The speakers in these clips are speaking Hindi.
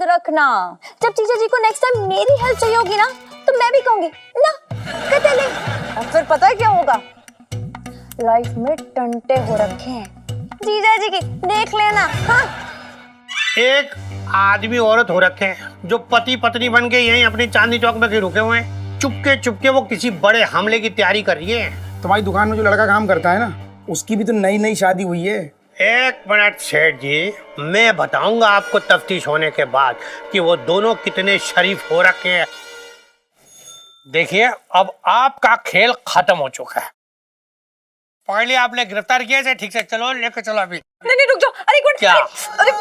याद रखना, जब जीजा जी को नेक्स्ट टाइम मेरी हेल्प चाहिए होगी ना तो मैं भी कहूंगी ना कहते नहीं। और फिर पता है क्या होगा, लाइफ में टंटे हो रखे हैं जीजा जी की, देख लेना। हाँ, एक आदमी औरत हो रखे हैं जो पति पत्नी बन के यहीं अपनी चांदनी चौक में कहीं रुके हुए हैं। चुपके चुपके वो किसी बड़े हमले की तैयारी कर रही है। तुम्हारी दुकान में जो लड़का काम करता है ना, उसकी भी तो नई नई शादी हुई है। एक मिनट सेठ जी, मैं बताऊंगा आपको तफ्तीश होने के बाद कि वो दोनों कितने शरीफ हो रखे हैं। देखिए, अब आपका खेल खत्म हो चुका है। पहले आपने गिरफ्तार किया है, ठीक से चलो, लेके चलो अभी। नहीं रुक जाओ, अरे एक मिनट। क्या? अरे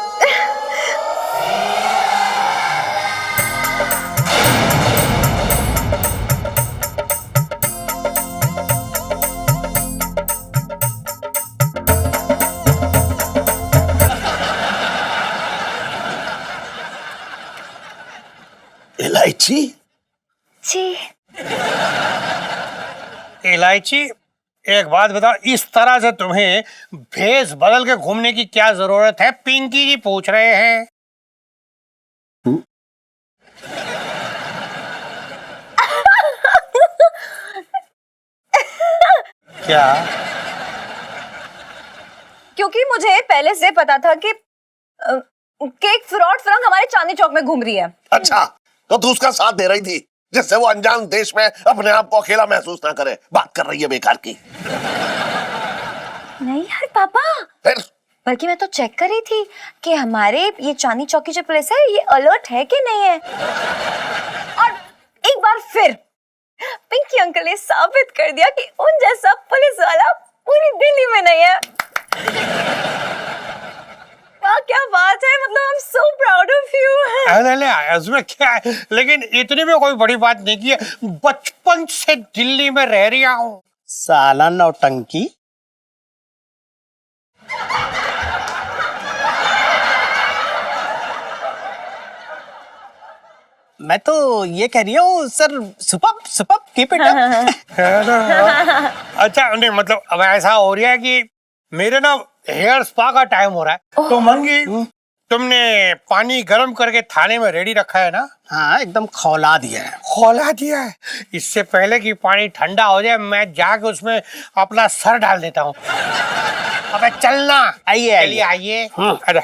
इलायची जी, इलायची, एक बात बताओ, इस तरह से तुम्हें भेष बदल के घूमने की क्या जरूरत है? पिंकी जी पूछ रहे हैं। क्या? क्योंकि मुझे पहले से पता था कि एक फ्रॉड फिल्म हमारे चांदनी चौक में घूम रही है। अच्छा, तो तू उसका साथ दे रही थी जिससे वो अनजान देश में अपने आप को अकेला महसूस ना करे। बात कर रही है बेकार की। नहीं यार पापा, फिर बल्कि मैं तो चेक कर रही थी कि हमारे ये चांदनी चौक की जो पुलिस है ये अलर्ट है कि नहीं है। और एक बार फिर पिंकी अंकल ने साबित कर दिया कि उन जैसा पुलिस वाला पूरी दिल्ली में नहीं है। वाह क्या बात है, मतलब I am so proud of you. नहीं, उसमें क्या है, लेकिन इतनी भी कोई बड़ी बात नहीं की है। बचपन से दिल्ली में रह रहा हूँ। साला नौटंकी। मैं तो ये कह रही हूँ sir, super super keep it up. अच्छा, नहीं मतलब अब ऐसा हो रहा है कि मेरे ना हेयर स्पा का टाइम हो रहा है। तो मंगी, तुमने पानी गर्म करके थाने में रेडी रखा है ना? हाँ, एकदम खौला दिया है। खौला दिया है। इससे पहले कि पानी ठंडा हो जाए मैं जाके उसमें अपना सर डाल देता हूँ। अबे चलना। आइए आइए। अरे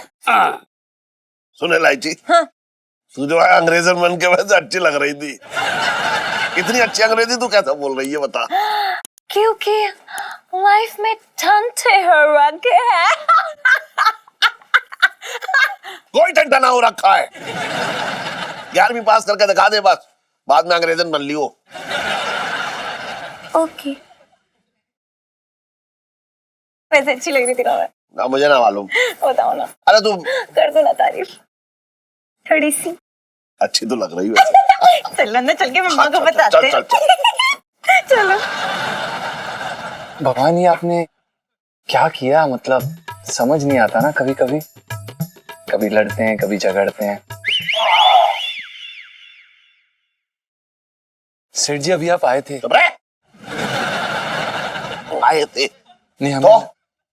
सुन इलायची, तू जो है अंग्रेजन बन के वैसे अच्छी लग रही थी। इतनी अच्छी अंग्रेजी तू कैसे बोल रही है बता? क्योंकि लाइफ में टंटे हो रखे हैं। कोई टंटा ना हो रखा है। 11वीं पास करके दिखा दे बस, बाद में अंग्रेजन बन लियो। ओके, वैसे अच्छी लग रही थी ना मैं? ना मुझे ना मालूम। बताओ ना। अरे तू कर दो ना तारीफ थोड़ी सी। अच्छी तो लग रही है। चलो ना, चल के मम्मा को चल, बताते चल, हैं। चलो। भगवान, ये आपने क्या किया? मतलब समझ नहीं आता ना, कभी कभी कभी लड़ते हैं, कभी झगड़ते हैं। सेठ जी, अभी आप आए थे? आए थे नहीं, हम तो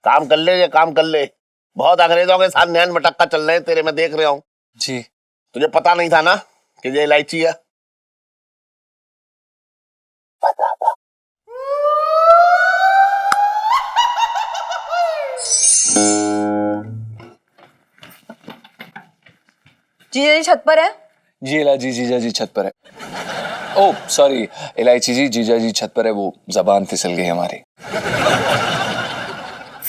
काम कर ले, ये काम कर ले। बहुत अंग्रेजों के साथ नैन मटक्का चल रहे हैं तेरे, मैं देख रहा हूँ। जी। तुझे पता नहीं था ना कि ये इलायची है? पता था। जीजा जी छत पर है? जी इलायची जीजा जी छत पर है। ओह सॉरी, इलायची जी जीजा जी छत पर है, वो जबान फिसल गई हमारी।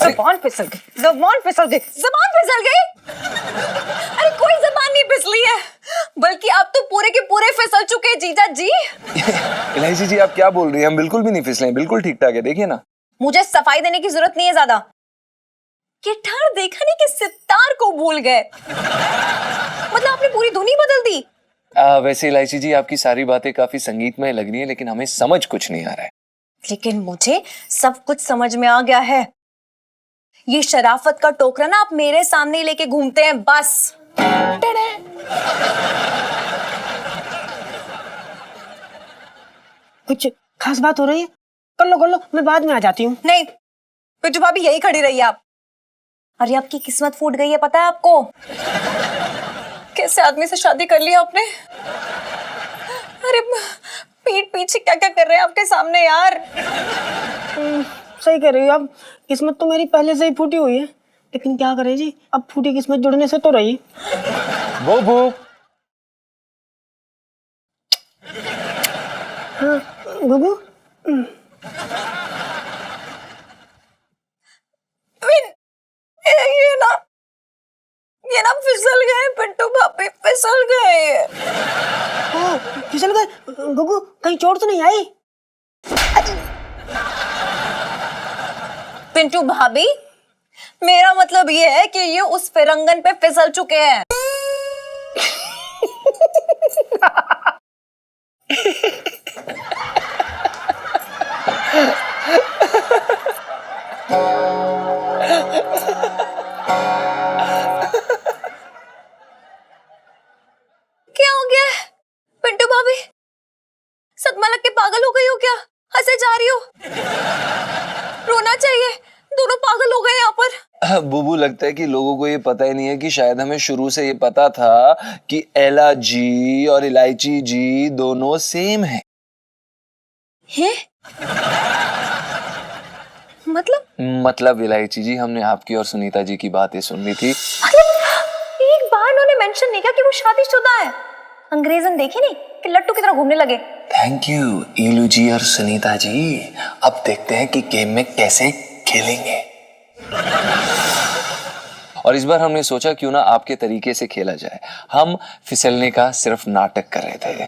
जबान फिसल गई, जबान फिसल गई, जबान फिसल गई। अरे कोई जबान नहीं फिसली है, बल्कि आप तो पूरे के पूरे फिसल चुके हैं जीजा जी। इलायची जी, आप क्या बोल रही हैं? हम बिल्कुल भी नहीं फिसले हैं, बिल्कुल ठीक ठाक है, देखिए ना। मुझे सफाई देने की जरूरत नहीं है ज्यादा। गिटार देखा नहीं कि सितार को भूल गए। मतलब आपने पूरी धुन ही बदल दी। वैसे इलायची जी, आपकी सारी बातें काफी संगीतमय लग रही है, लेकिन हमें समझ कुछ नहीं आ रहा है। लेकिन मुझे सब कुछ समझ में आ गया है। ये शराफत का टोकरा ना आप मेरे सामने ही लेके घूमते हैं बस। कुछ खास बात हो रही है? कर लो, मैं बाद में आ जाती हूँ। नहीं, पिट्टू भाभी यही खड़ी रही आप। अरे आपकी किस्मत फूट गई है, पता है आपको? कि कैसे आदमी से शादी कर लिया आपने? अरे पीठ पीछे क्या क्या कर रहे हैं आपके सामने यार? सही कह रही हो आप, किस्मत तो मेरी पहले से ही फूटी हुई है, लेकिन क्या करें जी, अब फूटी किस्मत जुड़ने से तो रही। बुबू हाँ गुगू, ये ना फिसल गए पिंटू भाभी, फिसल गए। हाँ फिसल गए। गुगू कहीं चोट तो नहीं आई? पिंटू भाभी, मेरा मतलब ये है कि ये उस फिरंगन पे फिसल चुके हैं। क्या हो गया है पिंटू भाभी? सदमा लग के पागल हो गई हो क्या? हंसे जा रही हो? रोना चाहिए, दोनों पागल हो गए यहाँ पर। बुबू लगता है कि लोगों को ये पता ही नहीं है कि शायद हमें शुरू से ये पता था कि एला जी और इलायची जी दोनों सेम है। मतलब इलायची जी, हमने आपकी और सुनीता जी की बातें सुन ली थी। एक बार उन्होंने मेंशन नहीं किया कि वो शादीशुदा है। अंग्रेजन देखे नहीं कि लट्टू की तरह घूमने लगे। थैंक यू ईलू जी और सुनीता जी। अब देखते हैं कि गेम में कैसे खेलेंगे। और इस बार हमने सोचा क्यों ना आपके तरीके से खेला जाए। हम फिसलने का सिर्फ नाटक कर रहे थे।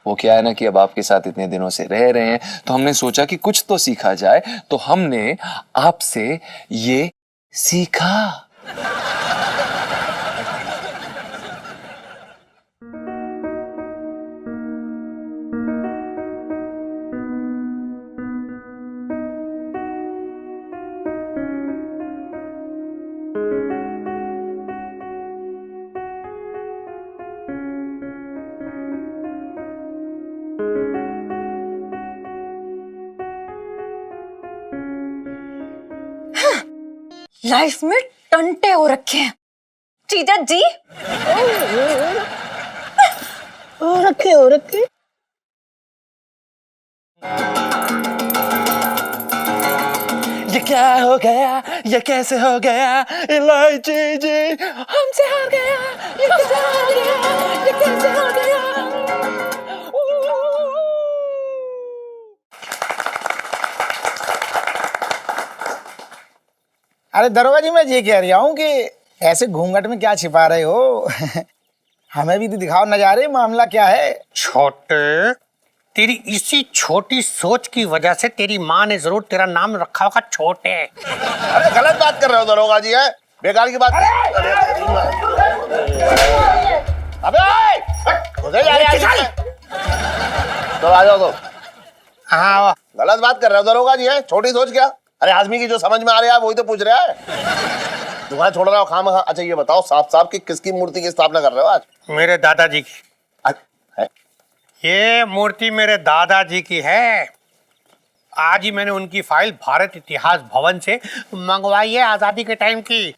वो क्या है ना कि अब आपके साथ इतने दिनों से रह रहे हैं तो हमने सोचा कि कुछ तो सीखा जाए, तो हमने आपसे ये सीखा। लाइफ में टंटे हो रखे हैं जीजा जी। रखे हो रखे। ये क्या हो गया, ये कैसे हो गया, इलायची जी हमसे हार गया, ये कैसे हो गया, ये कैसे हो गया। अरे दरोगा जी, मैं ये कह रहा हूँ कि ऐसे घूंघट में क्या छिपा रहे हो? हमें भी तो दिखाओ नजारे, मामला क्या है? छोटे, तेरी इसी छोटी सोच की वजह से तेरी माँ ने जरूर तेरा नाम रखा होगा छोटे। अरे गलत बात कर रहे हो दरोगा जी, है बेकार की बात। अबे उधर जा रहे हैं तो आ जाओ। तो हाँ गलत बात कर रहे हो दरोगा जी, है छोटी सोच क्या? अरे आदमी की जो समझ में आ रहा है वही तो पूछ रहा है। तुम्हारा छोड़ रहा हो खाम। अच्छा ये बताओ साफ साफ कि किसकी मूर्ति की स्थापना कर रहे हो आज? मेरे दादाजी की है? ये मूर्ति मेरे दादाजी की है। आज ही मैंने उनकी फाइल भारत इतिहास भवन से मंगवाई है, आजादी के टाइम की।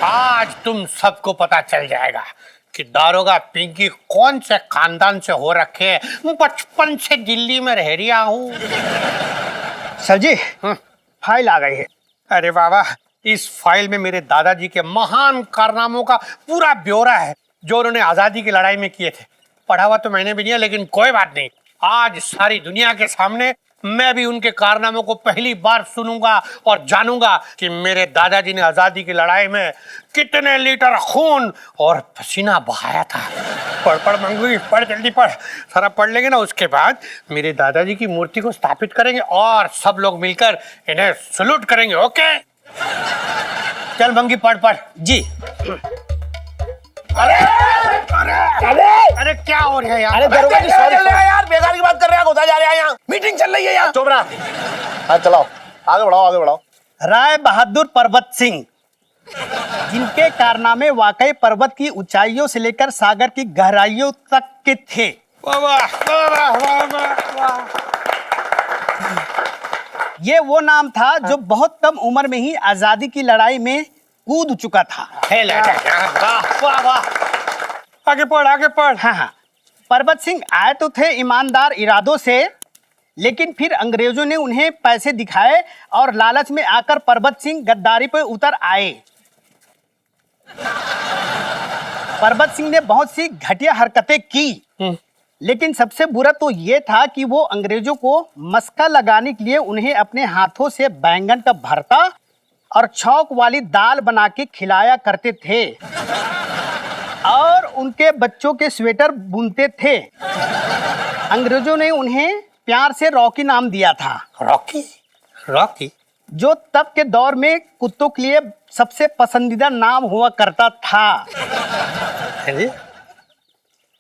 आज तुम सबको पता चल जाएगा कि दारोगा पिंकी कौन से खानदान से हो रखे हैं। बचपन से दिल्ली में रह रहा हूँ। सर जी फाइल आ गई है। अरे बाबा, इस फाइल में मेरे दादाजी के महान कारनामों का पूरा ब्यौरा है जो उन्होंने आजादी की लड़ाई में किए थे। पढ़ा हुआ तो मैंने भी नहीं है, लेकिन कोई बात नहीं, आज सारी दुनिया के सामने मैं भी उनके कारनामों को पहली बार सुनूंगा और जानूंगा कि मेरे दादाजी ने आजादी की लड़ाई में कितने लीटर खून और पसीना बहाया था। पढ़ पढ़ मंगू, पढ़ जल्दी पढ़। सारा पढ़ लेंगे ना, उसके बाद मेरे दादाजी की मूर्ति को स्थापित करेंगे और सब लोग मिलकर इन्हें सलूट करेंगे। ओके चल मंगी, पढ़ पढ़ जी। अरे अरे क्या हो रहा है यार? अरे दरोगा जी सॉरी यार, बेकार की बात कर रहे हैं। जा रहे हैं यहाँ, मीटिंग चल रही है यहाँ। चुप रहा। हाँ चलाओ, आगे बढ़ाओ आगे बढ़ाओ। राय बहादुर पर्वत सिंह, जिनके कारनामे वाकई पर्वत की ऊंचाइयों से लेकर सागर की गहराइयों तक के थे। वाह वाह वाह वाह वाह वाह। ये वो नाम था जो बहुत कम उम्र में ही आजादी की लड़ाई में कूद चुका था। खेल है वाह वाह वाह। आगे पढ़ आगे पढ़। हाँ हाँ, परबत सिंह आए तो थे ईमानदार इरादों से, लेकिन फिर अंग्रेजों ने उन्हें पैसे दिखाए और लालच में आकर परबत सिंह गद्दारी पर उतर आए। परबत सिंह ने बहुत सी घटिया हरकतें की, लेकिन सबसे बुरा तो ये था कि वो अंग्रेजों को मस्का लगाने के लिए उन्हें अपने हाथों से बैंगन का भरता और छौंक वाली दाल बना के खिलाया करते थे और उनके बच्चों के स्वेटर बुनते थे। अंग्रेजों ने उन्हें प्यार से रॉकी नाम दिया था, रॉकी रॉकी जो तब के दौर में कुत्तों के लिए सबसे पसंदीदा नाम हुआ करता था। अरे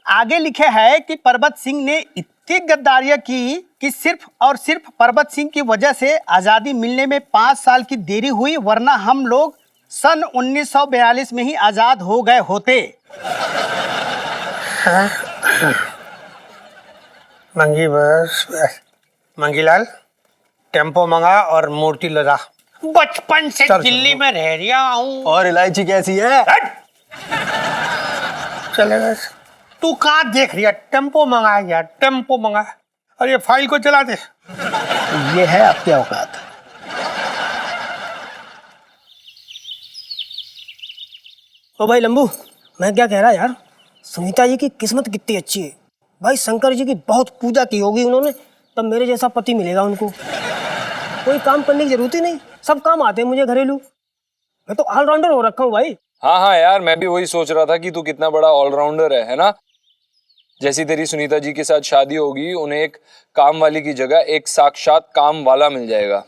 आगे लिखे है कि परबत सिंह ने इतनी गद्दारियां की कि सिर्फ और सिर्फ परबत सिंह की वजह से आज़ादी मिलने में 5 साल की देरी हुई, वरना हम लोग सन 1942 में ही आज़ाद हो गए होते। मंगी बस मंगीलाल टेम्पो मंगा और मूर्ति लगा। बचपन से चल, दिल्ली में रह रहा हूँ। और इलायची कैसी है? चलेगा। तू कहाँ देख रही है? टेम्पो मंगा यार, टेम्पो मंगा। और ये फाइल को चला दे। ये है आपकी औकात। ओ भाई लंबू, मैं क्या कह रहा यार, सुनीता जी की किस्मत कितनी अच्छी है भाई। शंकर जी की बहुत पूजा की होगी उन्होंने, तब मेरे जैसा पति मिलेगा उनको। कोई काम करने की जरूरत ही नहीं, सब काम आते हैं मुझे घरेलू। मैं तो ऑलराउंडर हो रखा हूँ भाई। हाँ हाँ यार, मैं भी वही सोच रहा था कि तू कितना बड़ा ऑलराउंडर है ना। जैसी तेरी सुनीता जी के साथ शादी होगी, उन्हें एक काम वाली की जगह एक साक्षात काम वाला मिल जाएगा।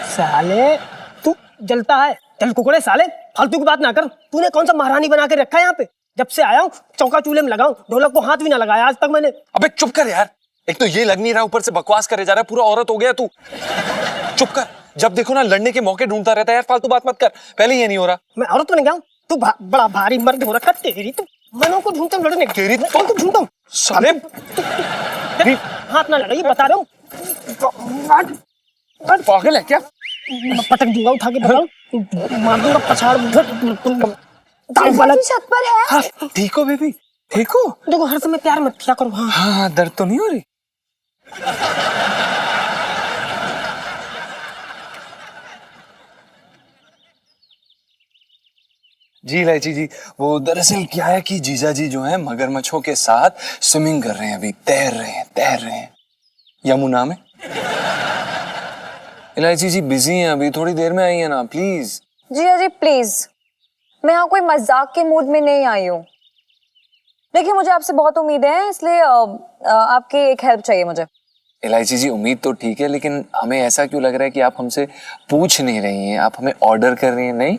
साले तू जलता है, चल कुकड़े साले, फालतू की बात ना कर। तूने कौन सा महारानी बना के रखा है यहाँ पे? जब से आया हूँ चौका चूल्हे में लगाऊं, ढोलक को हाथ भी ना लगाया आज तक मैंने। अबे चुप कर यार, एक तो ये लग नहीं रहा, ऊपर से बकवास करे जा रहा है, पूरा औरत हो गया तू। चुप कर, जब देखो ना लड़ने के मौके ढूंढता रहता है यार, फालतू बात मत कर। पहले ये नहीं हो रहा। मैं औरत बन गया हूँ? तू बड़ा भारी मर्द हो रखा तेरी तो। मनों को ढूंढता हूँ लड़ने, तेरी मैं कौन को ढूंढता हूँ? साले हाथ ना लगाइए, बता रहा हूँ। पागल है क्या? पटक दूंगा उठा के, बताऊँ मार दूंगा पछाड़। छत पर है। हाँ, ठीक हो बेबी, ठीक हो? देखो हर समय प्यार मत किया करो। हाँ हाँ हाँ, दर्द तो नहीं हो रही? जी इलायची जी, वो दरअसल क्या है कि जीजा जी जो है मगरमच्छों के साथ स्विमिंग कर रहे हैं, अभी तैर रहे हैं यमुना में। इलायची जी बिजी हैं अभी, थोड़ी देर में आइए ना प्लीज। जी प्लीज, मैं यहाँ कोई मजाक के मूड में नहीं आई हूँ। देखिए मुझे आपसे बहुत उम्मीद है, इसलिए आपकी एक हेल्प चाहिए मुझे। इलायची जी उम्मीद तो ठीक है, लेकिन हमें ऐसा क्यों लग रहा है कि आप हमसे पूछ नहीं रही हैं, आप हमें ऑर्डर कर रही हैं? नहीं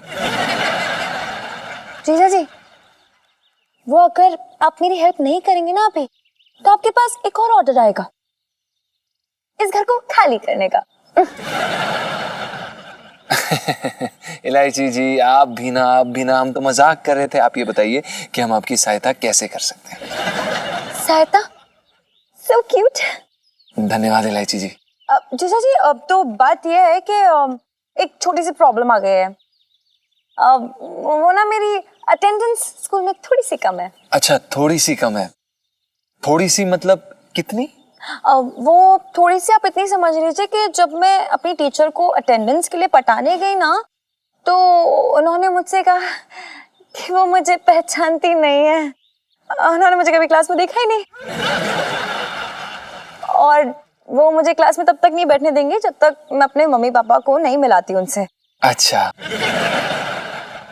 जीजा जी, वो अगर आप मेरी हेल्प नहीं करेंगे ना अभी, तो आपके पास एक और ऑर्डर आएगा, इस घर को खाली करने का। इलायची जी आप भी ना, हम तो मजाक कर रहे थे। आप ये बताइए कि हम आपकी सहायता कैसे कर सकते हैं? सहायता? So cute. धन्यवाद इलायची जी। जीजा जी, अब तो बात यह है कि एक छोटी सी प्रॉब्लम आ गई है। वो ना मेरी अटेंडेंस स्कूल में थोड़ी सी कम है। अच्छा, थोड़ी सी कम है? थोड़ी सी मतलब कितनी? वो थोड़ी सी आप इतनी समझ लीजिए कि जब मैं अपनी टीचर को अटेंडेंस के लिए पटाने गई ना, तो उन्होंने मुझसे कहा कि वो मुझे पहचानती नहीं है। उन्होंने मुझे कभी क्लास में देखा ही नहीं, और वो मुझे क्लास में तब तक नहीं बैठने देंगे जब तक मैं अपने मम्मी पापा को नहीं मिलाती उनसे। अच्छा।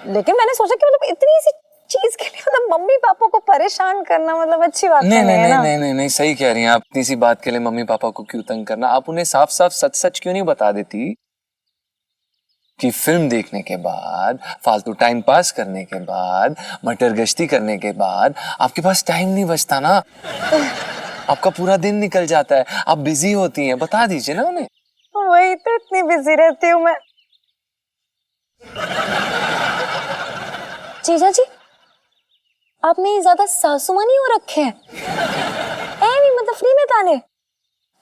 लेकिन मैंने सोचा कि मतलब इतनी सी चीज के लिए मतलब मम्मी पापा को परेशान करना मतलब अच्छी बात नहीं नहीं है ना। नहीं, सही कह रही हैं आप। इतनी सी बात के लिए मम्मी पापा को क्यों तंग करना? आप उन्हें साफ साफ सच सच क्यों नहीं बता देती कि फिल्म देखने के बाद, फालतू टाइम पास करने के बाद, मटर गश्ती करने के बाद आपके पास टाइम नहीं बचता ना, आपका पूरा दिन निकल जाता है, आप बिजी होती हैं। बता दीजिए ना उन्हें। वही तो, इतनी बिजी रहती हूँ मैं। जीजा जी, आप मेरी ज्यादा सासुमा नहीं हो रखे हैं। नहीं मतलब फ्री में ताने।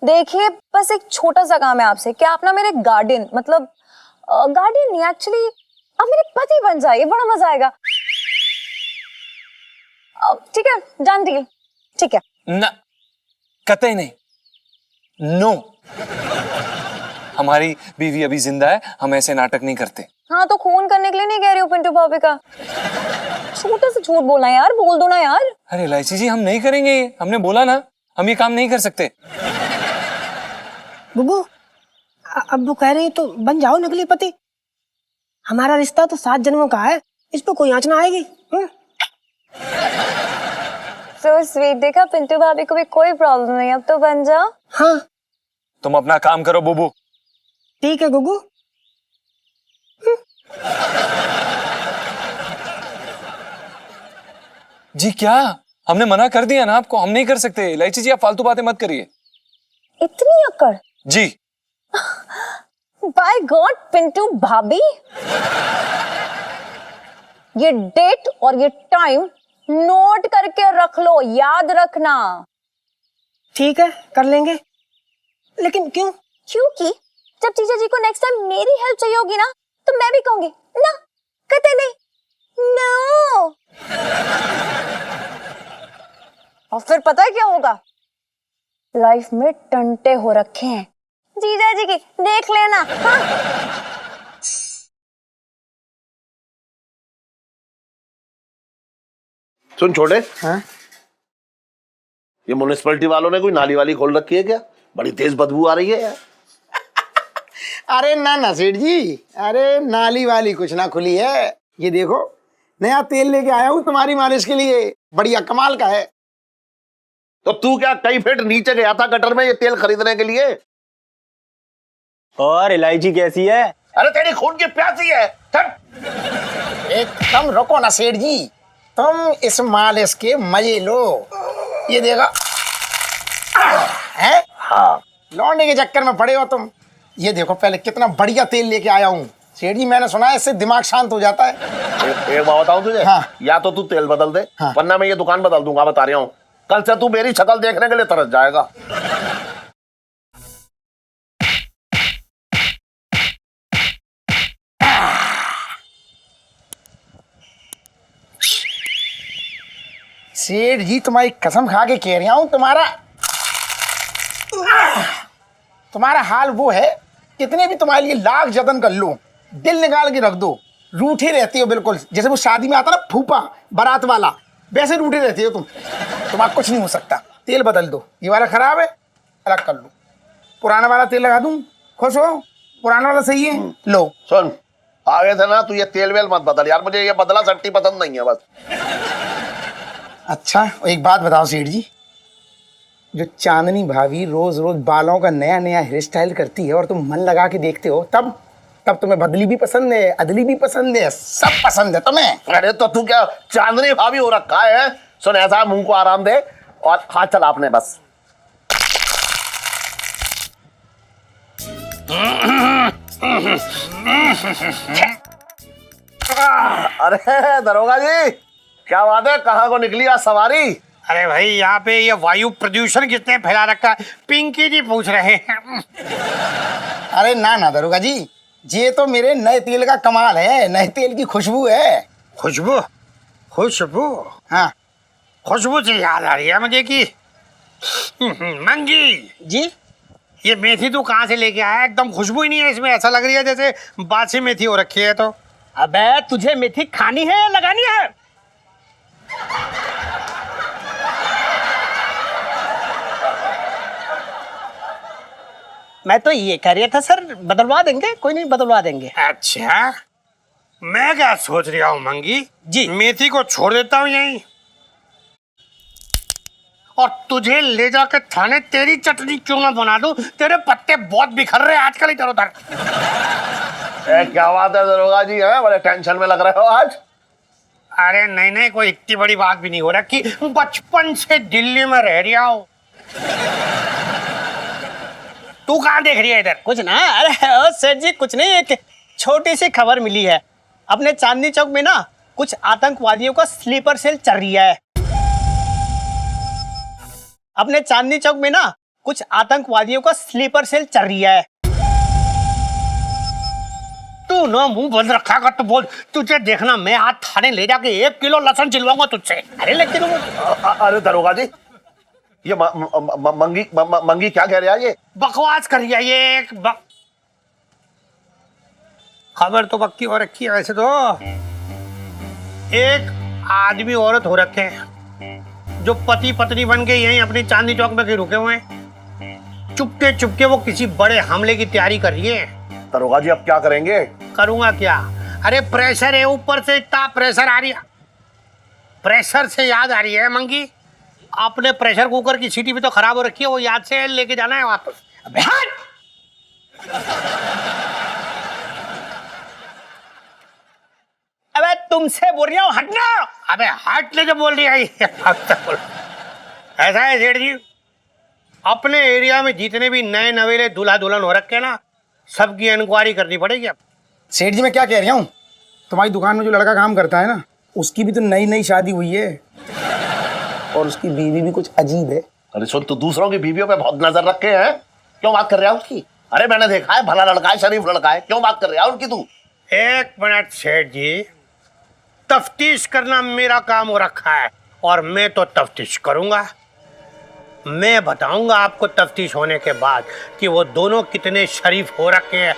देखिए बस एक छोटा सा काम है आपसे कि आप ना मेरे गार्डन, मतलब गार्डन नहीं एक्चुअली, अब मेरे पति बन जाइए, बड़ा मजा आएगा। ठीक है, डन डील। ठीक है ना, कतई नहीं, नो। हमारी बीवी अभी जिंदा है, हम ऐसे नाटक नहीं करते। हाँ तो खून करने के लिए नहीं कह रही हूँ पिंटू भाभी का, छोटा सा झूठ बोलना यार, बोल दो ना यार। अरे इलायची जी, हम नहीं करेंगे ये, हमने बोला ना, हम ये काम नहीं कर सकते। बुबू अब वो कह रही है तो बन जाओ नकली पति। हमारा रिश्ता तो 7 जन्मों का है, इस पे कोई आँच ना आएगी। So sweet, देखा पिंटू भाभी को भी कोई प्रॉब्लम नहीं, अब तो बन जाओ। हाँ तुम अपना काम करो बुबू। ठीक है गुगू। जी क्या? हमने मना कर दिया ना आपको, हम नहीं कर सकते। इलायची जी आप फालतू बातें मत करिए। इतनी अकड़? जी। बाय गॉड पिंटू भाभी, ये डेट और ये टाइम नोट करके रख लो, याद रखना। ठीक है कर लेंगे, लेकिन क्यों? क्योंकि जब जीजा जी को नेक्स्ट टाइम मेरी हेल्प चाहिए होगी ना, तो मैं भी कहूंगी ना, कहते नहीं नो। और फिर पता है क्या होगा? लाइफ में टंटे हो रखे हैं जीजा जी की, देख लेना। हाँ? सुन छोटे, हाँ? ये म्युनिसिपैलिटी वालों ने कोई नाली वाली खोल रखी है क्या? बड़ी तेज बदबू आ रही है यार। अरे ना ना सेठ जी, अरे नाली वाली कुछ ना खुली है। ये देखो नया तेल लेके आया हूँ तुम्हारी मालिश के लिए, बढ़िया कमाल का है। तो तू क्या कई फीट नीचे गया था गटर में ये तेल खरीदने के लिए? और इलायची कैसी है? अरे तेरी खून की प्यासी है। एकदम रुको ना सेठ जी, तुम इस मालिश के मजे लो। ये देखो है, लौंडे के चक्कर में पड़े हो तुम। ये देखो पहले कितना बढ़िया तेल लेके आया हूँ सेठ जी, मैंने सुना है इससे दिमाग शांत हो जाता है। एक बात बताऊं तुझे, हाँ। या तो तू तेल बदल दे, हाँ। वरना मैं ये दुकान बदल दूंगा, बता रहा हूँ। कल से तू मेरी शक्ल देखने के लिए तरस जाएगा। सेठ जी तुम्हारी कसम खा के कह रहा हूँ, तुम्हारा हाल वो है, कितने भी तुम्हारे लिए लाख जतन कर लो, दिल निकाल के रख दो, रूठे रहती हो बिल्कुल। जैसे वो शादी में आता ना फूफा बारात वाला, वैसे रूठे रहती हो तुम। तुम्हारा कुछ नहीं हो सकता। तेल बदल दो, ये वाला खराब है, अलग कर लो, पुराना वाला तेल लगा दूं, खुश हो? पुराना वाला सही है, लो। सुन, आगे से ना तू ये तेल वेल मत बदल यार, मुझे ये बदला सट्टी पसंद नहीं है बस। अच्छा एक बात बताओ सेठ जी, जो चांदनी भाभी रोज रोज बालों का नया नया हेयर स्टाइल करती है और तुम मन लगा के देखते हो, तब तुम्हें बदली भी पसंद है, अदली भी पसंद है, सब पसंद है तुम्हें। अरे तो तू क्या चांदनी भाभी हो रखा है? सुन, ऐसा मुंह को आराम दे और हाथ चला आपने बस। अरे दरोगा जी, क्या बात है, कहाँ को निकली आज सवारी? अरे भाई यहाँ पे ये वायु प्रदूषण किसने फैला रखा है? पिंकी जी पूछ रहे हैं। अरे ना ना दरोगा जी, ये तो मेरे नए तेल का कमाल है, नए तेल की खुशबू है। खुशबू? खुशबू? हाँ खुशबू से याद आ रही है मुझे कि मंगी जी ये मेथी तू कहाँ से लेके आया? एकदम खुशबू ही नहीं है इसमें, ऐसा लग रही है जैसे बासी मेथी हो रखी है। तो अबे तुझे मेथी खानी है या लगानी है? मैं तो ये कह रहा था सर, बदलवा देंगे, कोई नहीं बदलवा देंगे। अच्छा, मैं क्या सोच रहा हूँ मंगी जी। मेथी को छोड़ देता हूँ यहीं और तुझे ले जाकर थाने तेरी चटनी क्यों ना बना दूं? तेरे पत्ते बहुत बिखर रहे हैं आजकल इधर उधर। क्या बात है दरोगा जी, है बड़े टेंशन में लग रहे हो आज? अरे नहीं नहीं, कोई इतनी बड़ी बात भी नहीं हो रखी, बचपन से दिल्ली में रह रहा हूँ। तू कहाँ देख रही है इधर? कुछ ना, अरे ओ सेठ जी कुछ नहीं, एक छोटी सी खबर मिली है। अपने चांदनी चौक में ना कुछ आतंकवादियों का स्लीपर सेल चल रही है। अपने चांदनी चौक में ना कुछ आतंकवादियों का स्लीपर सेल चल रही है। तू ना मुंह बंद रखा कर, तो बोल। तुझे देखना, मैं आज थाने ले जाके 1 किलो लहसुन चिलवाऊंगा तुझसे। अरे लेकिन अरे दरोगा जी, ये मंगी क्या कह रहा है? ये बकवास कर रही है ये खबर तो पक्की हो रखी है वैसे तो। एक आदमी औरत हो रखे हैं जो पति पत्नी बन के यहीं अपनी चांदनी चौक में रुके हुए हैं। चुपके चुपके वो किसी बड़े हमले की तैयारी कर रही है। दरोगा जी, अब क्या करेंगे? करूंगा क्या? अरे प्रेशर है, ऊपर से इतना प्रेशर आ रही है। प्रेशर से याद आ रही है मंगी, आपने प्रेशर कुकर की सीटी भी तो खराब हो रखी है, वो याद से लेके जाना है वापस। अबे हट! अबे तुमसे बोल रहा हूँ, हटना। अबे हट ले जो बोल रही है। ऐसा है सेठ जी, अपने एरिया में जितने भी नए नवेले दूल्हा दुल्हन हो रखे ना, सबकी इंक्वायरी करनी पड़ेगी अब। सेठ जी मैं क्या कह रहा हूँ, तुम्हारी दुकान में जो लड़का काम करता है ना, उसकी भी तो नई नई शादी हुई है और उसकी बीवी भी कुछ अजीब है। अरे सुन, तू दूसरों की बीवियों पे बहुत नजर रखे हैं, क्यों बात कर रहा है उसकी? अरे मैंने देखा है, भला लड़का है, शरीफ लड़का है, क्यों बात कर रहा है उनकी तू? 1 मिनट सेठ जी, तफ्तीश करना मेरा काम हो रखा है और मैं तो तफ्तीश करूंगा। मैं बताऊंगा आपको तफ्तीश होने के बाद कि वो दोनों कितने शरीफ हो रखे हैं।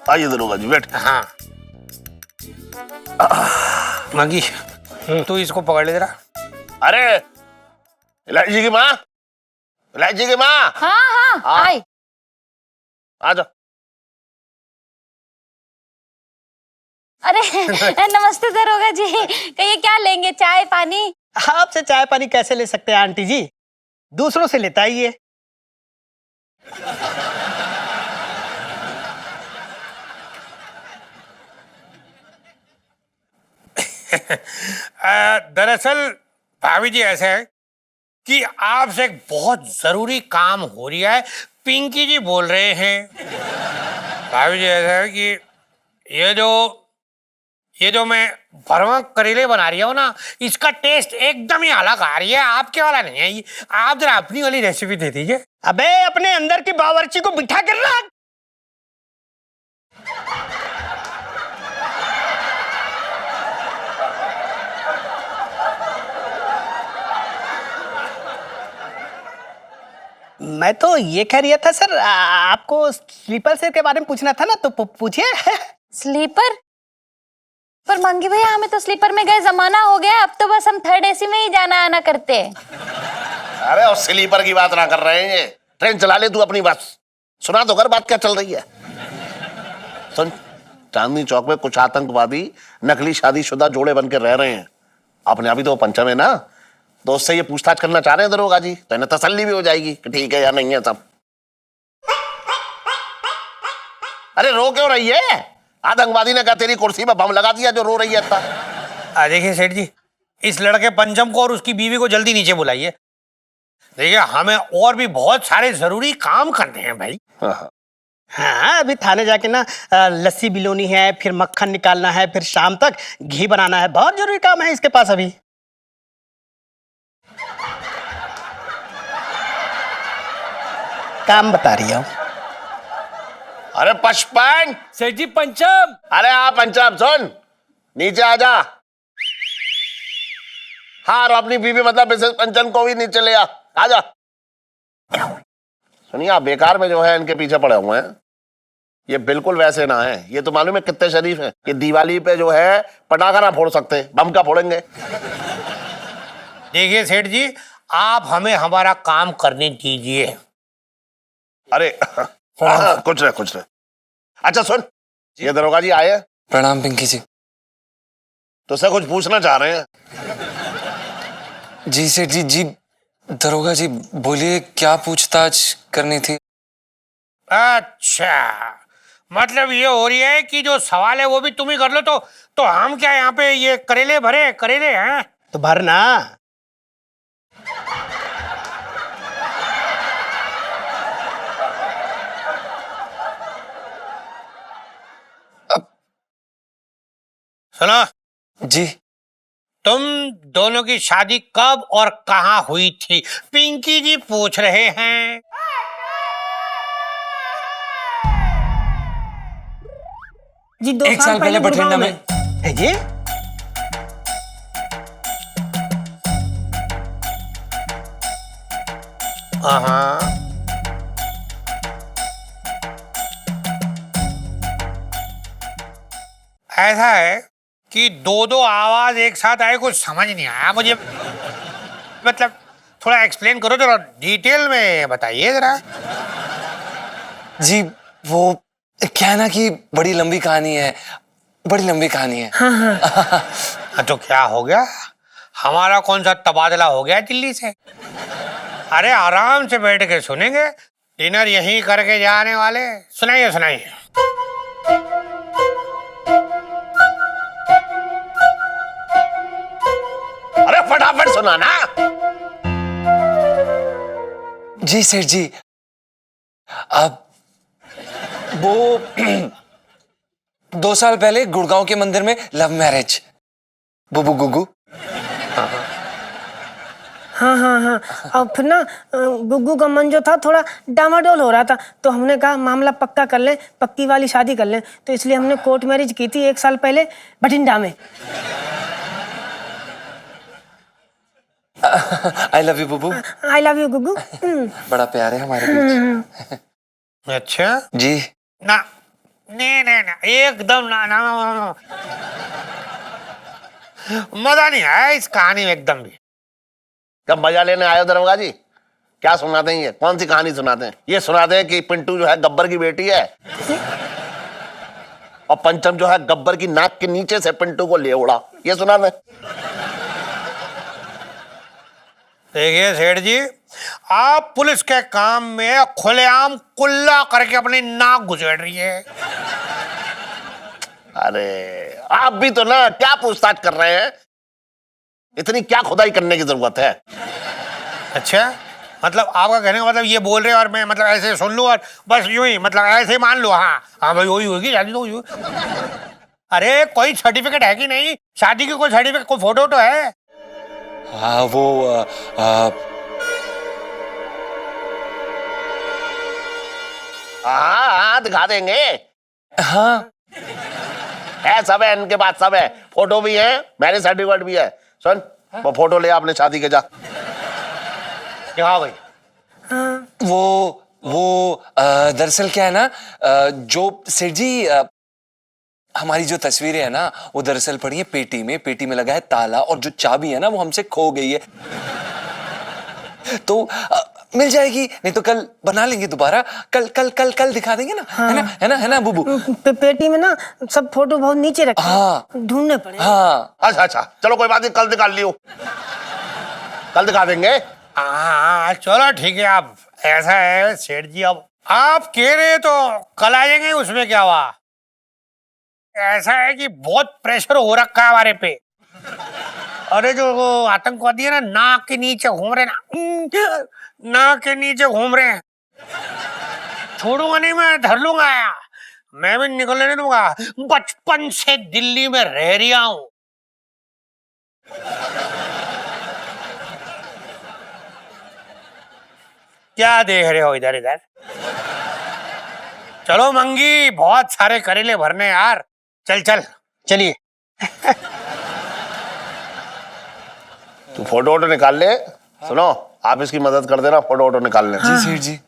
आइए दरोगा जी, बैठ। हाँ मंगी, तू इसको पकड़ ले जरा। अरे इलायची की माँ, इलायची की माँ, हाँ हाँ आई। आ जा। अरे नमस्ते दरोगा जी, कहिए क्या लेंगे, चाय पानी? आपसे चाय पानी कैसे ले सकते हैं आंटी जी, दूसरों से लेता ही है। दरअसल भाभी जी ऐसा है कि आपसे एक बहुत जरूरी काम हो रही है। पिंकी जी बोल रहे हैं। भाभी जी ऐसा है कि ये जो मैं भरवा करेले बना रही हूँ ना, इसका टेस्ट एकदम ही अलग आ रही है, आपके वाला नहीं है। आप जरा अपनी वाली रेसिपी दे दीजिए। अबे अपने अंदर की बावर्ची को बिठा कर रख। मैं तो ये कह रहा था सर, आपको स्लीपर सेल के बारे में पूछना था ना, तो पूछिए। स्लीपर? पर मंगी भैया, हमें तो स्लीपर में गए जमाना हो गया, अब तो बस हम 3rd AC में ही जाना आना करते हैं। अरे और स्लीपर की बात ना कर रहे हैं, ये ट्रेन चला ले तू अपनी बस। सुना तो कर बात क्या चल रही है। सुन, चांदनी चौक में कुछ आतंकवादी नकली शादीशुदा जोड़े बन के रह रहे हैं। अपने अभी तो पंचम है ना, तो उससे ये पूछताछ करना चाह रहे हैं दरोगा जी, तो इन्हें तसल्ली भी हो जाएगी कि ठीक है या नहीं है सब। अरे रो क्यों रही है? आतंकवादी ने कहा तेरी कुर्सी पर बम लगा दिया जो रो रही है इतना। देखिए सेठ जी, इस लड़के पंचम को और उसकी बीवी को जल्दी नीचे बुलाइए। देखिए हमें और भी बहुत सारे जरूरी काम करने हैं भाई। हाँ, अभी थाने जाके ना लस्सी बिलोनी है, फिर मक्खन निकालना है, फिर शाम तक घी बनाना है, बहुत जरूरी काम है इसके पास अभी। काम बता रही हूँ। अरे पचपन सेठ जी पंचम। अरे हाँ पंचम, सुन नीचे आ जा। हाँ, और अपनी बीवी मतलब मिसेस पंचम को भी नीचे ले आ जा। सुनिए, आप बेकार में जो है इनके पीछे पड़े हुए हैं। ये बिल्कुल वैसे ना है, ये तो मालूम है कितने शरीफ हैं। ये दिवाली पे जो है पटाखा ना फोड़ सकते, बम का फोड़ेंगे। देखिए सेठ जी, आप हमें हमारा काम करने दीजिए। अरे कुछ नहीं। अच्छा सुन, ये दरोगा जी आए हैं, प्रणाम पिंकी जी। तो उससे कुछ पूछना चाह रहे हैं। जी सेठ जी, जी दरोगा जी बोलिए, क्या पूछताछ करनी थी? अच्छा, मतलब ये हो रही है कि जो सवाल है वो भी तुम ही कर लो, तो हम क्या यहाँ पे ये करेले भरे करेले हैं? तो भरना। सुना जी। तुम दोनों की शादी कब और कहाँ हुई थी? पिंकी जी पूछ रहे हैं। जी 2 1 साल पहले गुड़गांव बठिंडा में है ये। हाँ, ऐसा है कि दो आवाज एक साथ आए, कुछ समझ नहीं आया मुझे। मतलब थोड़ा एक्सप्लेन करो, जरा डिटेल में बताइए जरा। जी वो क्या है ना कि बड़ी लंबी कहानी है, बड़ी लंबी कहानी है। हाँ, तो क्या हो गया? हमारा कौन सा तबादला हो गया दिल्ली से? अरे आराम से बैठ के सुनेंगे, डिनर यहीं करके जाने वाले। सुनाइए सुनाइए। अरे फटाफट सुनाना। जी सेठ जी, अब वो 2 साल पहले गुड़गांव के मंदिर में लव मैरिज। बुबू गुगू। हाँ। और फिर ना गुग्गू का मन जो था थोड़ा डामाडोल हो रहा था, तो हमने कहा मामला पक्का कर लें, पक्की वाली शादी कर लें। तो इसलिए हमने कोर्ट मैरिज की थी 1 साल पहले बठिंडा में। I love you Bubu. I love you Guggu. बड़ा प्यार है हमारे बीच। अच्छा जी ना, नहीं नहीं ना, एकदम ना ना, ना। मजा नहीं आया इस कहानी में एकदम भी। कब मजा लेने आए हो दरोगा जी? क्या सुनाते हैं? ये कौन सी कहानी सुनाते हैं? ये सुनाते हैं कि पिंटू जो है गब्बर की बेटी है और पंचम जो है गब्बर की नाक के नीचे से पिंटू को ले उड़ा। ये सुनाते हैं। देखिए सेठ जी, आप पुलिस के काम में खुलेआम कुल्ला करके अपनी नाक घुसेड़ रही है। अरे आप भी तो ना क्या पूछताछ कर रहे हैं? इतनी क्या खुदाई करने की जरूरत है? अच्छा, मतलब आपका कहने का मतलब ये बोल रहे हैं और मैं मतलब ऐसे सुन लूं और बस यूं ही मतलब ऐसे मान लो? हाँ हाँ भाई, वही होगी शादी तो हुई। अरे कोई सर्टिफिकेट है कि नहीं? शादी की कोई सर्टिफिकेट, कोई फोटो तो है? हाँ वो हाँ दिखा देंगे। हाँ है, सब है इनके पास, सब है। फोटो भी है, मैरिज सर्टिफिकेट भी है। सुन, वो फोटो ले आपने शादी के, जा दिखाओ भाई। वो दरअसल क्या है ना, जो सेठ जी हमारी जो तस्वीरें है ना, वो दरअसल पड़ी है पेटी में। पेटी में लगा है ताला और जो चाबी है ना वो हमसे खो गई है। तो मिल जाएगी, नहीं तो कल बना लेंगे दोबारा। कल दिखा देंगे ना। हाँ। है ना बुबू? पेटी में ना सब फोटो बहुत नीचे रखे। हाँ। ढूंढने पड़े। हाँ अच्छा चलो कोई बात नहीं, कल निकाल लियो, कल दिखा देंगे। हाँ चलो ठीक है। आप ऐसा है सेठ जी, अब आप कह रहे तो कल आ जाएंगे, उसमें क्या हुआ? ऐसा है कि बहुत प्रेशर हो रखा है हमारे पे। अरे जो वो आतंकवादी है ना, नाक के नीचे घूम रहे ना, नाक के नीचे घूम रहे हैं। छोड़ूंगा नहीं मैं, धर लूंगा। मैं भी निकलने नहीं दूंगा। बचपन से दिल्ली में रह रहा हूं। क्या देख रहे हो इधर इधर? चलो मंगी, बहुत सारे करेले भरने यार। चलिए। तू फोटो वोटो निकाल ले। सुनो, आप इसकी मदद कर देना, फोटो वोटो निकालने। जी सेठ जी।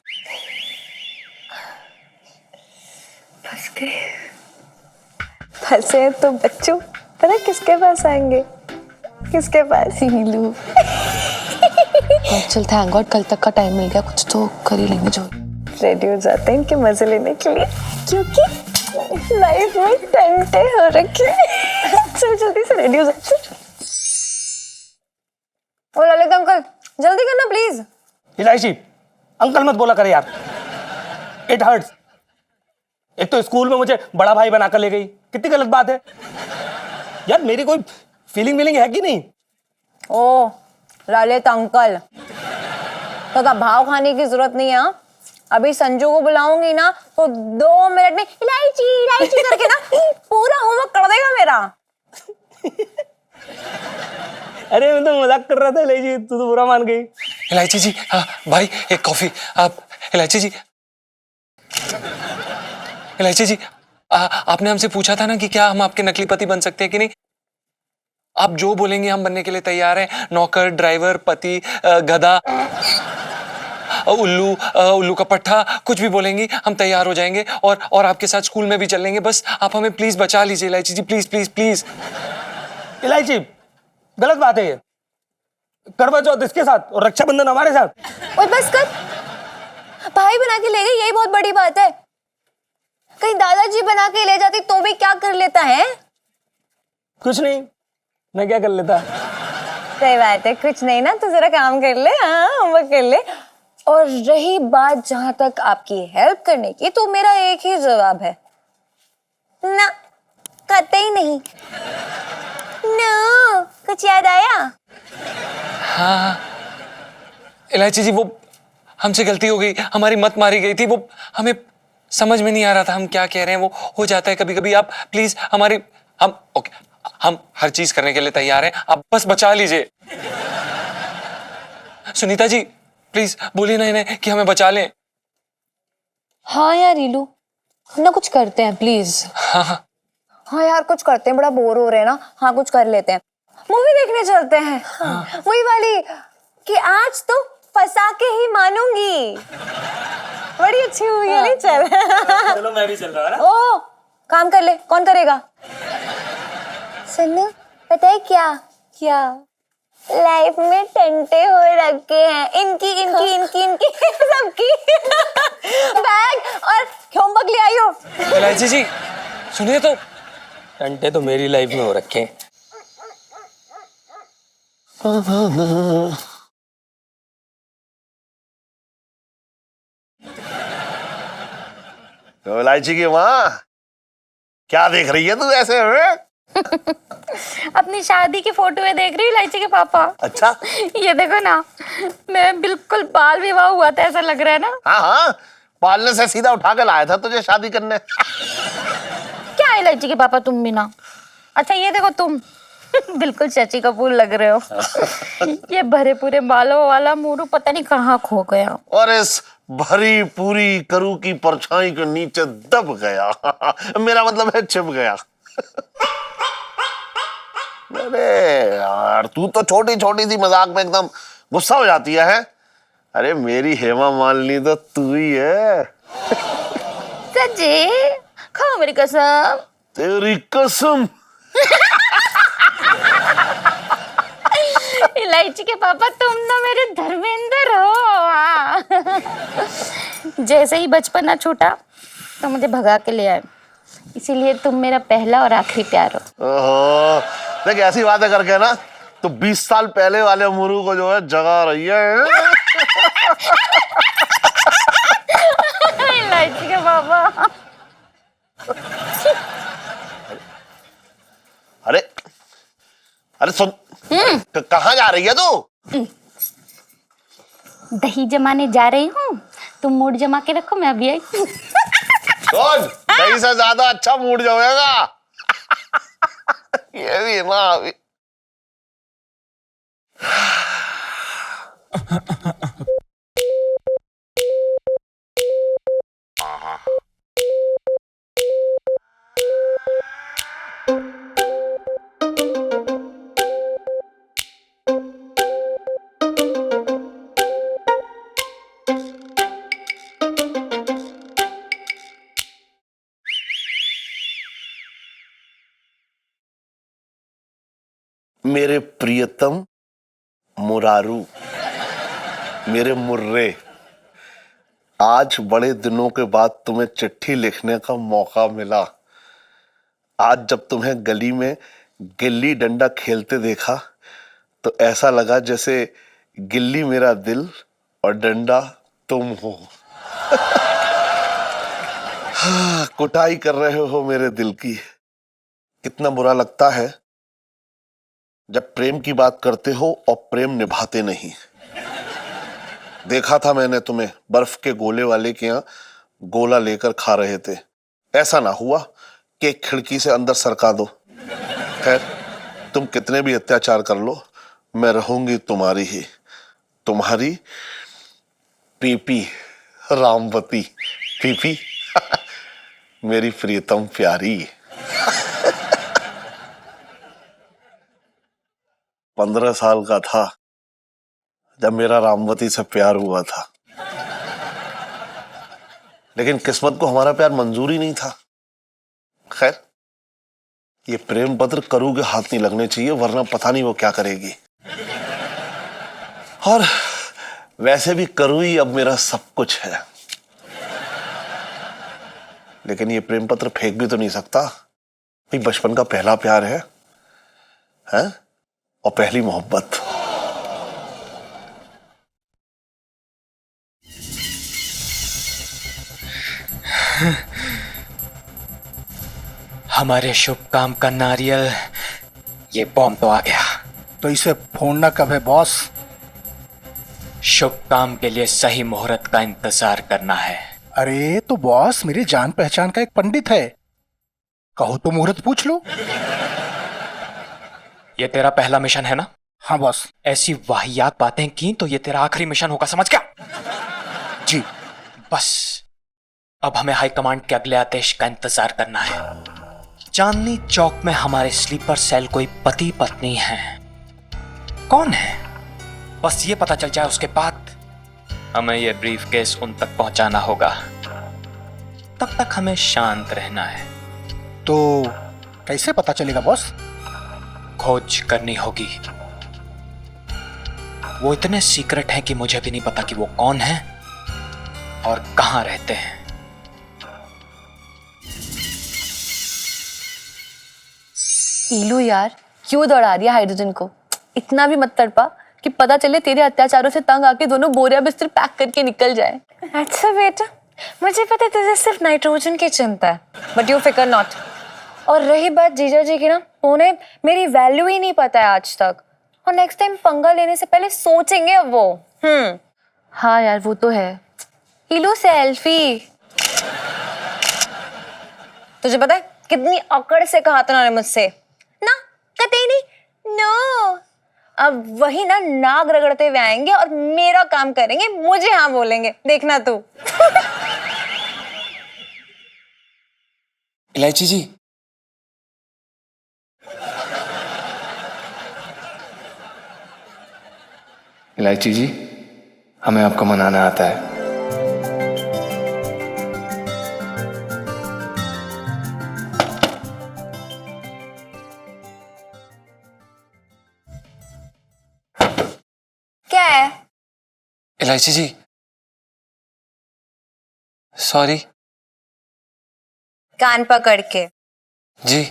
फंसे तो बच्चों पता किसके पास आएंगे? किसके पास? नीलू। चल थैंक गॉड कल तक का टाइम मिल गया, कुछ तो कर ही लेंगे। जो रेडी हो जाते हैं इनके मजे लेने के लिए, क्योंकि लाइफ में टंटे हो रखे। चल जल्दी से रेडी हो जाते। ओ ललित अंकल जल्दी करना प्लीज। इलायची अंकल मत बोला करे यार, इट हर्ट्स। एक तो स्कूल में मुझे बड़ा भाई बनाकर ले गई, कितनी गलत बात है यार। मेरी कोई फीलिंग है कि नहीं? ओ ललित अंकल, तो का भाव खाने की जरूरत नहीं है। अभी संजू को बुलाऊंगी ना तो 2 मिनट में इलायची करके ना पूरा होमवर्क कर देगा मेरा। अरे मैं तो मजाक कर रहा था इलायची, तू तो बुरा मान गई। इलायची जी, हाँ भाई एक कॉफी। आप इलायची जी, इलायची जी, आपने हमसे पूछा था ना कि क्या हम आपके नकली पति बन सकते हैं कि नहीं। आप जो बोलेंगे हम बनने के लिए तैयार हैं। नौकर, ड्राइवर, पति, गधा, उल्लू, उल्लू का पट्टा, कुछ भी बोलेंगी हम तैयार हो जाएंगे और आपके साथ स्कूल में भी चल लेंगे। बस आप हमें प्लीज बचा लीजिए इलायची जी, प्लीज प्लीज प्लीज। इलायची, गलत बात है ये। करवा चौथ इसके साथ और रक्षाबंधन हमारे साथ। ओए बस कर, भाई बना के ले गई यही बहुत बड़ी बात है। कहीं दादाजी बना के ले जाती तो भी क्या कर लेता है? कुछ नहीं, मैं क्या कर लेता। सही बात है, कुछ नहीं ना, तो जरा काम कर ले, हाँ होमवर्क कर ले। और रही बात जहां तक आपकी हेल्प करने की, तो मेरा एक ही जवाब है, ना, कतई नहीं। नो, कुछ याद आया? हाँ इलायची जी, वो हमसे गलती हो गई, हमारी मत मारी गई थी। वो हमें समझ में नहीं आ रहा था हम क्या कह रहे हैं। वो हो जाता है कभी कभी। आप प्लीज हमारी, हम हर चीज करने के लिए तैयार हैं, आप बस बचा लीजिए। सुनीता जी प्लीज बोलिए ना इन्हें कि हमें बचा लें। हाँ यार रीलू, ना कुछ करते हैं प्लीज। हाँ यार कुछ करते हैं, बड़ा बोर हो रहे हैं ना। हाँ कुछ कर लेते हैं, मूवी देखने चलते हैं। हाँ। वही वाली कि आज तो फंसा के ही मानूंगी, बड़ी अच्छी मूवी है। नहीं चल चलो मैं भी चल रहा हूँ। ओ काम कर ले, कौन करेगा? सुनो, पता है क्या क्या लाइफ में टंटे हो रखे हैं, इनकी इनकी इनकी इनकी सबकी। बैग और होमवर्क ले आइयो। इलायची जी सुनिए तो। टंटे तो मेरी लाइफ में हो रखे हैं। तो इलायची की माँ, क्या देख रही है तू ऐसे में? अपनी शादी की फोटो देख रही हूँ इलायची के पापा। अच्छा, ये देखो ना, मैं बिल्कुल बाल विवाह हुआ था ऐसा लग रहा है ना। हाँ हाँ, पालने से सीधा उठा के लाया था तुझे शादी करने। क्या इलायची के पापा तुम भी ना। अच्छा ये देखो तुम बिल्कुल शशि कपूर लग रहे हो। ये भरे पूरे बालों वाला मोरू पता नहीं कहाँ खो गया। और इस भरी पूरी करू की परछाई के नीचे दब गया। मेरा मतलब है छिप गया। अरे यार, तू तो छोटी छोटी सी मजाक में एकदम गुस्सा हो जाती है? अरे मेरी हेमा मालिनी तो तू ही है। सच्ची? खाओ मेरी कसम। तेरी कसम। इलायची के पापा तुम तो मेरे धर्मेंद्र हो। हाँ। जैसे ही बचपना छूटा तो मुझे भगा के ले आए, इसीलिए तुम मेरा पहला और आखिरी प्यार हो। ओहो, देख ऐसी बातें करके ना तो 20 साल पहले वाले मुरू को जो है जगा रही है। इलायची के पापा। अरे अरे सुन, कहाँ जा रही है तू? दही जमाने जा रही हूँ, तुम मूड जमा के रखो, मैं अभी आई। सुन, दही से ज्यादा अच्छा मूड जाएगा। ये भी ना अभी। मेरे प्रियतम मुरारू, मेरे मुर्रे, आज बड़े दिनों के बाद तुम्हें चिट्ठी लिखने का मौका मिला। आज जब तुम्हें गली में गिल्ली डंडा खेलते देखा तो ऐसा लगा जैसे गिल्ली मेरा दिल और डंडा तुम हो। हाँ, कुटाई कर रहे हो मेरे दिल की। कितना बुरा लगता है जब प्रेम की बात करते हो और प्रेम निभाते नहीं। देखा था मैंने तुम्हें बर्फ के गोले वाले के यहाँ गोला लेकर खा रहे थे। ऐसा ना हुआ कि एक खिड़की से अंदर सरका दो। खैर, तुम कितने भी अत्याचार कर लो, मैं रहूंगी तुम्हारी ही, तुम्हारी पीपी रामवती। पीपी मेरी प्रियतम प्यारी। 15 साल का था जब मेरा रामवती से प्यार हुआ था, लेकिन किस्मत को हमारा प्यार मंजूर ही नहीं था। खैर, ये प्रेम पत्र करू के हाथ नहीं लगने चाहिए, वरना पता नहीं वो क्या करेगी। और वैसे भी करू ही अब मेरा सब कुछ है, लेकिन ये प्रेम पत्र फेंक भी तो नहीं सकता भाई। बचपन का पहला प्यार है और पहली मोहब्बत। हमारे शुभ काम का नारियल, ये बॉम्ब तो आ गया। तो इसे फोड़ना कब है बॉस? शुभ काम के लिए सही मुहूर्त का इंतजार करना है। अरे तो बॉस, मेरी जान पहचान का एक पंडित है, कहो तो मुहूर्त पूछ लो। ये तेरा पहला मिशन है ना? हाँ बॉस। ऐसी वाहियात बातें की तो ये तेरा आखिरी मिशन होगा, समझ गया? जी। बस अब हमें हाईकमांड के अगले आदेश का इंतजार करना है। चांदनी चौक में हमारे स्लीपर सेल कोई पति पत्नी है, कौन है? बस ये पता चल जाए, उसके बाद हमें ये ब्रीफ केस उन तक पहुंचाना होगा। तब तक हमें शांत रहना है। तो कैसे पता चलेगा बॉस? खोज करनी होगी। वो इतने सीक्रेट हैं कि मुझे भी नहीं पता कि वो कौन है और कहां रहते हैं। पीलू यार, क्यों दौड़ा दिया हाइड्रोजन को? इतना भी मत तड़पा कि पता चले तेरे अत्याचारों से तंग आके दोनों बोरिया बिस्तर पैक करके निकल जाए। अच्छा बेटा, मुझे पता है तुझे सिर्फ नाइट्रोजन की चिंता है, बट यू फिकर नॉट। और रही बात जीजा जी की ना, उन्हें मेरी वैल्यू ही नहीं पता है आज तक, और नेक्स्ट टाइम पंगा लेने से पहले सोचेंगे अब वो। हाँ यार, वो तो है। पीलू सेल्फी। तुझे पता है कितनी अकड़ से कहा था उन्होंने मुझसे ना, कतई नहीं, नो। अब वही ना नाग रगड़ते हुए आएंगे और मेरा काम करेंगे, मुझे हाँ बोलेंगे, देखना तू। इलायची जी, इलायची जी, हमें आपको मनाना आता है। क्या है? इलायची जी, सॉरी। कान पकड़ के। जी।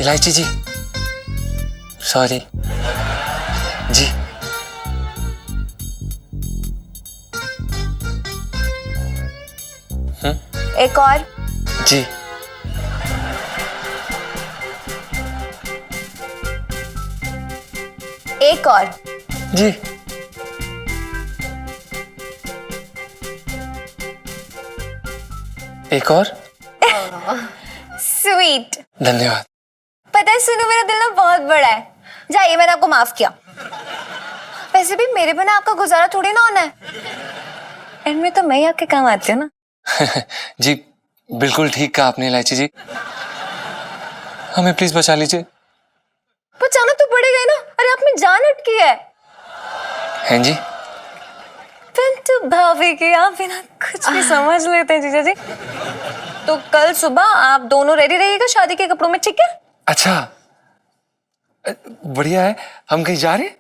इलायची जी, सॉरी। जी। एक और। जी। एक और। जी। एक और। स्वीट। धन्यवाद। पता है सुनो, मेरा दिल ना बहुत बड़ा है। जाइए, मैंने आपको माफ किया। वैसे भी मेरे बिना आपका गुजारा थोड़ी ना होना है, इनमें तो मैं ही आपके काम आती हूँ ना। जी बिल्कुल ठीक कहा आपने इलायची जी, हमें प्लीज बचा लीजिए। बचाना तो पड़ेगा ही ना, अरे आप में जान अटकी है। हैं जी? पिंटू भाभी की आप बिना कुछ भी समझ लेते हैं जीजा जी। तो कल सुबह आप दोनों रेडी रहिएगा शादी के कपड़ों में, ठीक है? अच्छा, बढ़िया है। हम कहीं जा रहे हैं?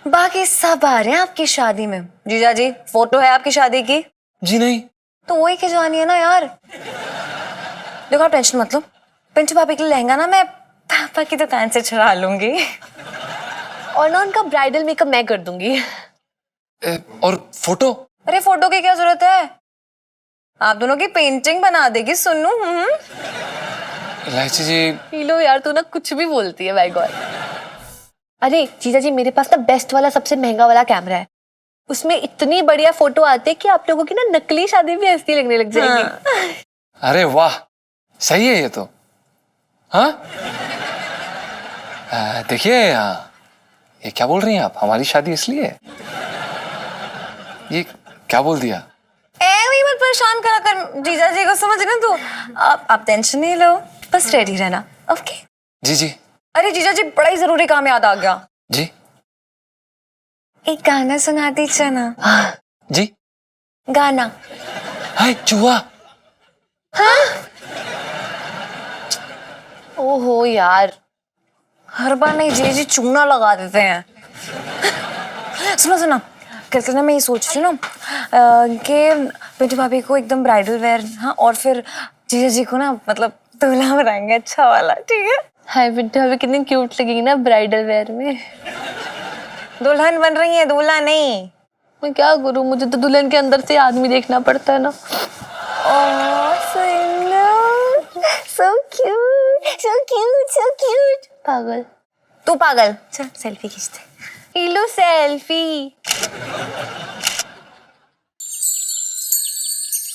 बाकी सब आ रहे हैं आपकी शादी में। जीजा जी, फोटो है आपकी शादी की? जी नहीं। तो वही खिंचवानी है ना यार। देखो आप टेंशन मत लो, पिंटू भाभी के लिए लहंगा ना मैं पापा की दुकान से छुड़ा लूंगी, और ना उनका ब्राइडल मेकअप मैं कर दूंगी। और फोटो? अरे फोटो की क्या जरूरत है, आप दोनों की पेंटिंग बना देगी सुन्नू। इलायची जी। पीलो यार, तू ना कुछ भी बोलती है, माय गॉड। अरे जीजा जी, मेरे पास ना बेस्ट वाला सबसे महंगा वाला कैमरा है, उसमें इतनी बढ़िया फोटो आती है कि आप लोगों की ना नकली शादी भी हंसती लगने लग जाएगी। अरे वाह, सही है ये तो। हाँ देखिए ये क्या बोल रही हैं आप, हमारी शादी इसलिए है? ये क्या बोल दिया? वही मत परेशान करा कर जीजा जी को, समझ ना तू। आप टेंशन नहीं लो, बस रेडी रहना। ओके जी जी अरे जीजा जी, बड़ा ही जरूरी काम याद आ गया। जी एक गाना सुना दीजिए ना। जी। गाना। हाय चूहा। ओहो यार, हर बार नहीं जी चूना लगा देते हैं। सुनो सुनो, कल ना मैं ये सोच रही हूँ ना कि पिंटू भाभी को एकदम ब्राइडल वेयर, हाँ, और फिर जीजा जी को ना मतलब दूल्हा बनाएंगे अच्छा वाला, ठीक है? हाय पिंटू अभी कितनी क्यूट लगेगी ना ब्राइडल वेयर में। दुल्हन बन रही है, दूल्हा नहीं। मैं क्या करूँ, मुझे तो दुल्हन के अंदर से आदमी देखना पड़ता है ना। So cute, so cute, so cute. पागल। तू पागल। चल सेल्फी खींचते। लो सेल्फी।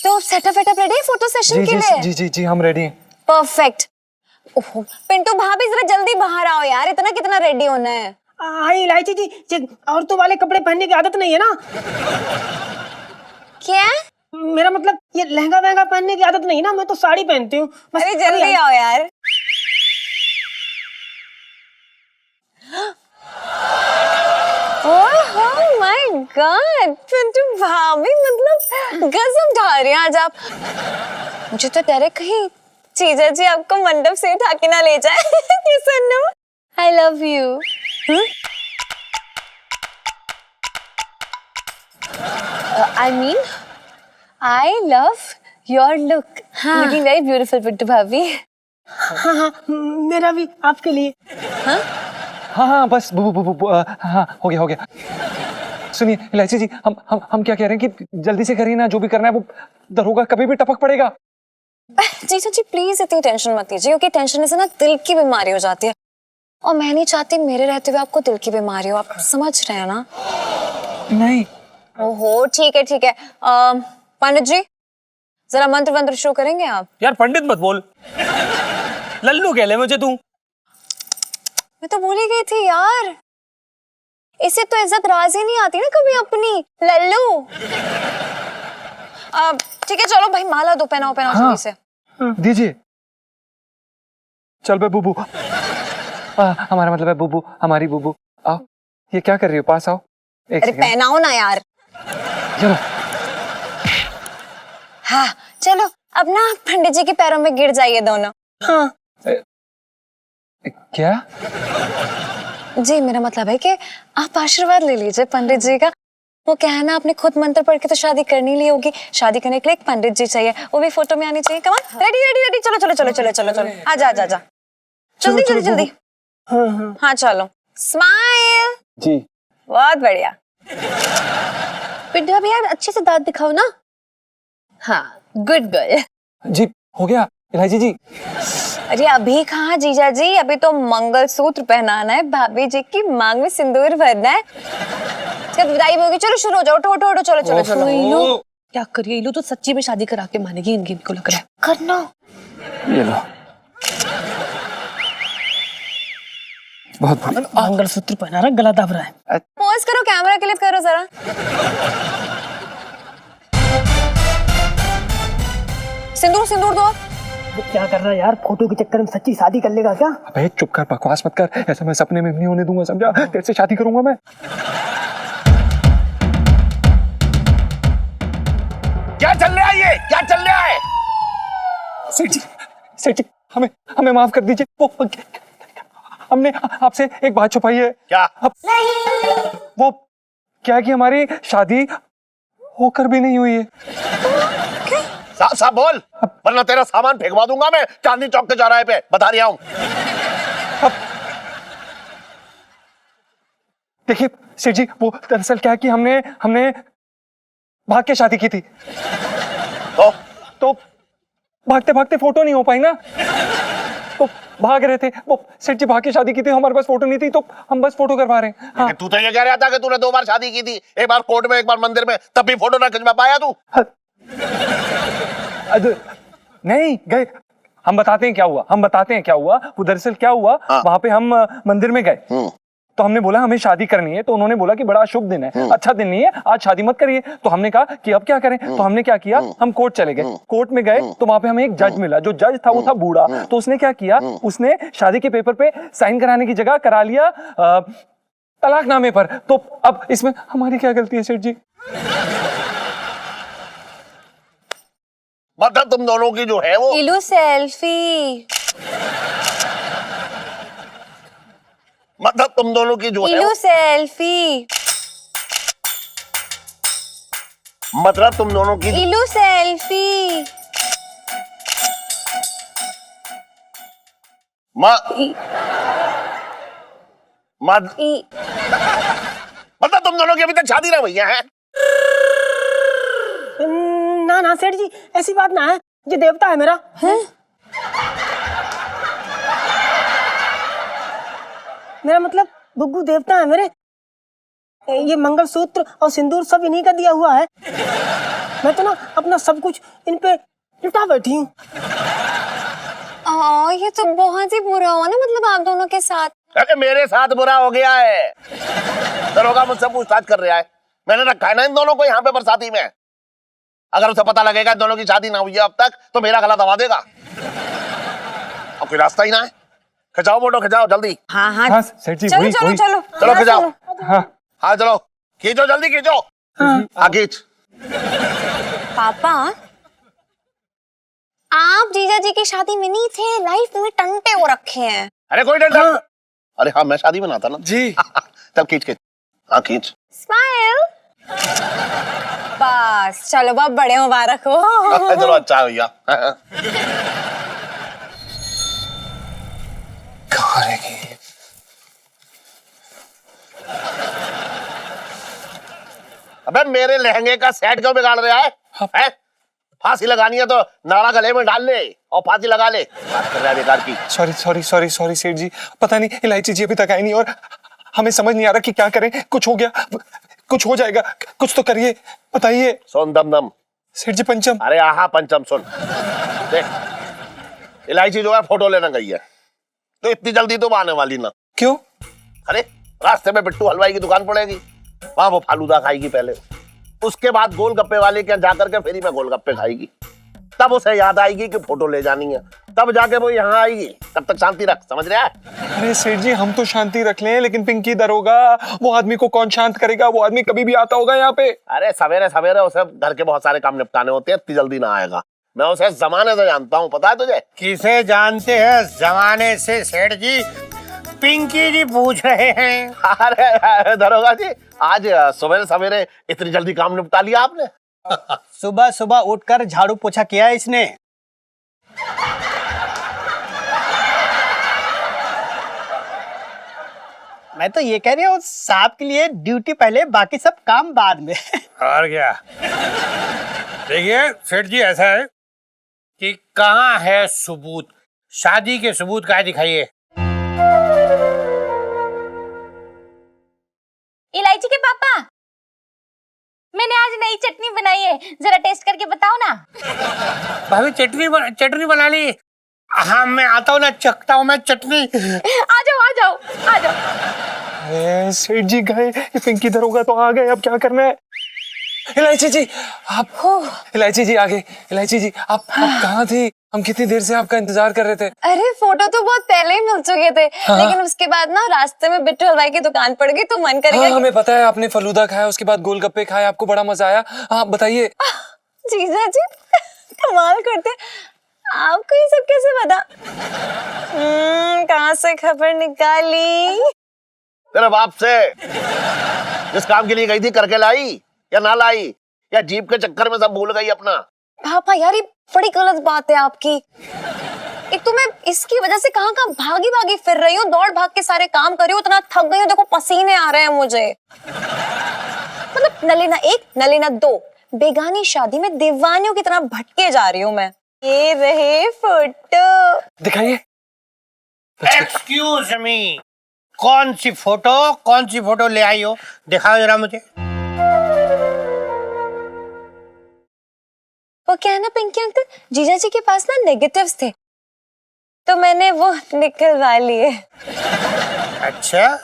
तो सेटअप रेडी है फोटो सेशन के लिए? जी जी जी हम रेडी हैं। परफेक्ट। ओहो पिंटू भाभी जरा जल्दी बाहर आओ यार, इतना कितना रेडी होना है? हाय इलायची जी, ये औरतों वाले कपड़े पहनने की आदत नहीं है ना। क्या? मेरा मतलब ये लहंगा वहंगा पहनने की आदत नहीं ना, मैं तो साड़ी पहनती हूँ। अरे जल्दी आओ यार। ओह माय गॉड, पिंटू भाभी मतलब गजब ढा रहे हैं आज आप। मुझे तो डर है कहीं जीजा जी आपको मंडप से उठा के ना ले जाए। सन्नू आई love you. I mean, I love your look. Looking very beautiful, Pintu भाभी। हाँ हाँ, मेरा भी आपके लिए। हाँ बस हाँ हो गया। सुनिए इलायची जी, हम क्या कह रहे हैं कि जल्दी से करिए ना, जो भी करना है वो दरोगा कभी भी टपक पड़ेगा। जीजा जी प्लीज इतनी टेंशन मत लीजिए, क्योंकि टेंशन से ना दिल की बीमारी हो जाती है, और मैं नहीं चाहती मेरे रहते हुए आपको दिल की बीमारी हो। आप समझ रहे हैं ना? नहीं। ओहो ठीक है। पंडित जी जरा मंत्र वंत्र शुरू करेंगे आप? यार पंडित मत बोल, लल्लू कह ले मुझे तू। मैं तो भूल ही गई थी यार, इसे तो इज्जत राज ही नहीं आती ना कभी अपनी। लल्लू ठीक है चलो भाई, माला दो, पहनाओ जल्दी से। दीजिए। चल बे बुबू, हमारा मतलब है बुबू, हमारी बुबू। आओ, ये क्या कर रही हो, पास आओ। अरे पहनाओ ना यार। चलो। हाँ चलो, अब ना पंडित जी के पैरों में गिर जाइए दोनों। हाँ क्या? जी मेरा मतलब है कि आप आशीर्वाद ले लीजिए पंडित जी का। वो क्या है ना, आपने खुद मंत्र पढ़ के तो शादी करनी ली होगी, शादी करने के लिए एक पंडित जी चाहिए, वो भी फोटो में आनी चाहिए। कम ऑन, रेडी, चलो आजा जल्दी। हाँ चलो, स्माइल। जी बहुत बढ़िया। पिंटू भाभी यार अच्छे से दांत दिखाओ ना। हाँ गुड गर्ल। जी हो गया इलायची जी। अरे अभी कहाँ जीजा जी, अभी तो मंगलसूत्र पहनाना है, भाभी जी की मांग में सिंदूर भरना है, जब विदाई होगी। चलो शुरू हो जाओ, उठो चलो। इलो क्या करिए, इलो तो सच्ची में शादी करा के मानेगी इनको लग रहा है। करना। ये लो। बहुत मंगलसूत्र पहना रहा, गला दब रहा है। पोज करो, कैमरा क्लिक करो जरा। सिंदूर दो। वो क्या कर रहा है यार, फोटो के चक्कर में सच्ची शादी कर लेगा क्या? अबे चुप कर, बकवास मत कर, ऐसा मैं सपने में भी नहीं होने दूंगा, समझा? तेरे से शादी करूंगा मैं। क्या चल रहा है ये, क्या चल रहा है? सेठ जी हमें माफ कर दीजिए, वो हमने आपसे एक बात छुपाई है। क्या? वो क्या है कि हमारी शादी होकर भी नहीं हुई है। साफ बोल, वरना तेरा सामान फेंकवा दूंगा मैं चांदनी चौक के चौराहे पे, बता रहा हूं। देखिए सेठ जी, वो दरअसल क्या है कि हमने भाग के शादी की थी, तो भागते भागते फोटो नहीं हो पाई ना, तो भाग रहे थे। वो सेठ जी भाग के शादी की थी, हमारे पास फोटो नहीं थी, तो हम बस फोटो करवा रहे हैं। हाँ। तू तो ये कह रहा था कि तूने 2 बार शादी की थी, एक बार कोर्ट में एक बार मंदिर में, तब भी फोटो ना खिंचवा पाया तू। नहीं गए, हम बताते हैं क्या हुआ, हम बताते हैं क्या हुआ। वो दरअसल क्या हुआ, वहां पे हम मंदिर में गए, तो हमने बोला हमें शादी करनी है, तो उन्होंने बोला कि बड़ा अशुभ दिन है, अच्छा दिन नहीं है, आज शादी मत करिए। तो हमने कहा कि अब क्या करें, तो हमने क्या किया, हम कोर्ट चले गए। कोर्ट में गए तो वहां पे हमें एक जज मिला, जो जज था वो था बूढ़ा। तो उसने क्या किया, उसने शादी के पेपर पे साइन कराने की जगह करा लिया तलाकनामे पर। तो अब इसमें हमारी क्या गलती है सेठ जी? मतलब तुम दोनों की जो है वो इलू सेल्फी, मतलब तुम दोनों की जो है इलू वो, सेल्फी, मतलब तुम दोनों की इलू सेल्फी। मतलब तुम दोनों की अभी तक शादी ना हुई है? ना ना सेठ जी, ऐसी बात ना है, ये देवता है मेरा। मेरा मतलब गुग्गू देवता है मेरे। ये मंगलसूत्र और सिंदूर सब इन्हीं का दिया हुआ है। मैं तो ना अपना सब कुछ इन पे लुटा बैठी हूँ। ये तो बहुत ही बुरा हुआ ना, मतलब आप दोनों के साथ। अरे मेरे साथ बुरा हो गया है। दरोगा मुझसे पूछताछ कर रहा है, मैंने रखा है ना इन दोनों को यहाँ पे बरसाती में। अगर उसे पता लगेगा इन दोनों की शादी ना हुई है अब तक, तो मेरा गला दबा देगा। अब कोई रास्ता ही ना है। खिंचाओ फोटो, खिंचाओ जल्दी। हाँ हाँ, हाँ सेठ जी, चलो वही चलो वही। चलो चलो खिंचाओ। हाँ हाँ चलो खींचो, जल्दी खींचो। हाँ खींच। पापा, आप जीजा जी की शादी में नहीं थे, लाइफ में टंटे हो रखे हैं। अरे कोई डर नहीं। अरे हाँ मैं शादी में ना था ना जी। तब खींच खींच। हाँ खींच। स्माइल। बस चलो, बहुत बड़े मुबारक हो। चलो अच्छा भैया। कहाँ रह गई? अबे मेरे लहंगे का सेट क्यों बिगाड़ रहा है? हैं? फांसी लगानी है तो नाड़ा गले में डाल ले और फांसी लगा ले। बात कर रहा है बेकार की। सॉरी सॉरी सॉरी सॉरी सेठ जी, पता नहीं इलायची जी अभी तक आई नहीं और हमें समझ नहीं आ रहा कि क्या करें। कुछ हो गया, कुछ हो जाएगा, कुछ तो करिए, बताइए। सुन दम दम सेठ जी पंचम। अरे आहा पंचम सुन देख, इलायची जो है फोटो लेना गई है, तो इतनी जल्दी तो आने वाली ना। क्यों? अरे रास्ते में बिट्टू हलवाई की दुकान पड़ेगी, वहां वो फालूदा खाएगी पहले, उसके बाद गोलगप्पे वाले के यहाँ जाकर के फ्री में गोलगप्पे खाएगी, तब उसे याद आएगी कि फोटो ले जानी है, तब जाके वो यहाँ आएगी। तब तक शांति रख, समझ रहा है? अरे सेठ जी हम तो शांति रख लें, लेकिन पिंकी दरोगा, वो आदमी को कौन शांत करेगा? वो आदमी कभी भी आता होगा यहाँ पे। अरे सवेरे सवेरे उसे घर के बहुत सारे काम निपटाने होते हैं, इतनी जल्दी ना आएगा। मैं उसे जमाने से जानता हूँ, पता है तुझे? किसे जानते हैं जमाने से सेठ जी? पिंकी जी पूछ रहे हैं। अरे दरोगा जी, आज सवेरे सवेरे इतनी जल्दी काम निपटा लिया आपने? सुबह सुबह उठकर झाड़ू पोछा किया है इसने। मैं तो ये कह रही हूँ, साहब के लिए ड्यूटी पहले, बाकी सब काम बाद में। और क्या? देखिए सेठ जी, ऐसा है कि कहाँ है सबूत? शादी के सबूत कहाँ दिखाइए? इलायची के पापा, मैंने आज नई चटनी बनाई है, जरा टेस्ट करके बताओ ना। भाभी चटनी बना ली? हाँ मैं आता हूँ ना, चखता हूँ मैं चटनी। आ जाओ आ जाओ आ जाओ। अरे सेठ जी गए, पिंकी दरोगा तो आ गए, अब क्या करना है? इलायची जी आप, इलायची जी आ गए। इलायची जी आप कहाँ थी? हम कितनी देर से आपका इंतजार कर रहे थे। अरे फोटो तो बहुत पहले ही मिल चुके थे, लेकिन उसके बाद ना रास्ते में बिट्टू हलवाई की दुकान पड़ गई, तो मन कर गया। हाँ हमें पता है, आपने फलूदा खाया, उसके बाद गोलगप्पे खाए, आपको बड़ा मजा आया। आप बताइए। जीजा जी कमाल करते, आपको ये सब कैसे पता? कहाँ से खबर निकाली? तेरे बाप से। जिस काम के लिए गई थी करके लाई या ना लाई, या जीप के चक्कर में सब भूल गई अपना? पापा यार, ये बड़ी गलत बात है आपकी। एक तो मैं इसकी वजह से कहाँ कहाँ भागी भागी फिर रही हूँ, दौड़ भाग के सारे काम कर रही हूँ, इतना थक गई हूँ, देखो पसीने आ रहे हैं मुझे। मतलब नलीना 1 नलीना 2, बेगानी शादी में दीवानियों की तरह भटके जा रही हूँ मैं। ये रहे फोटो, दिखाइए। एक्सक्यूज मी, कौन सी फोटो ले आई हो? दिखाओ जरा मुझे। वो क्या है ना पिंकी अंकल, जीजा जी के पास ना नेगेटिव्स थे, तो मैंने वो निकलवा लिए। अच्छा,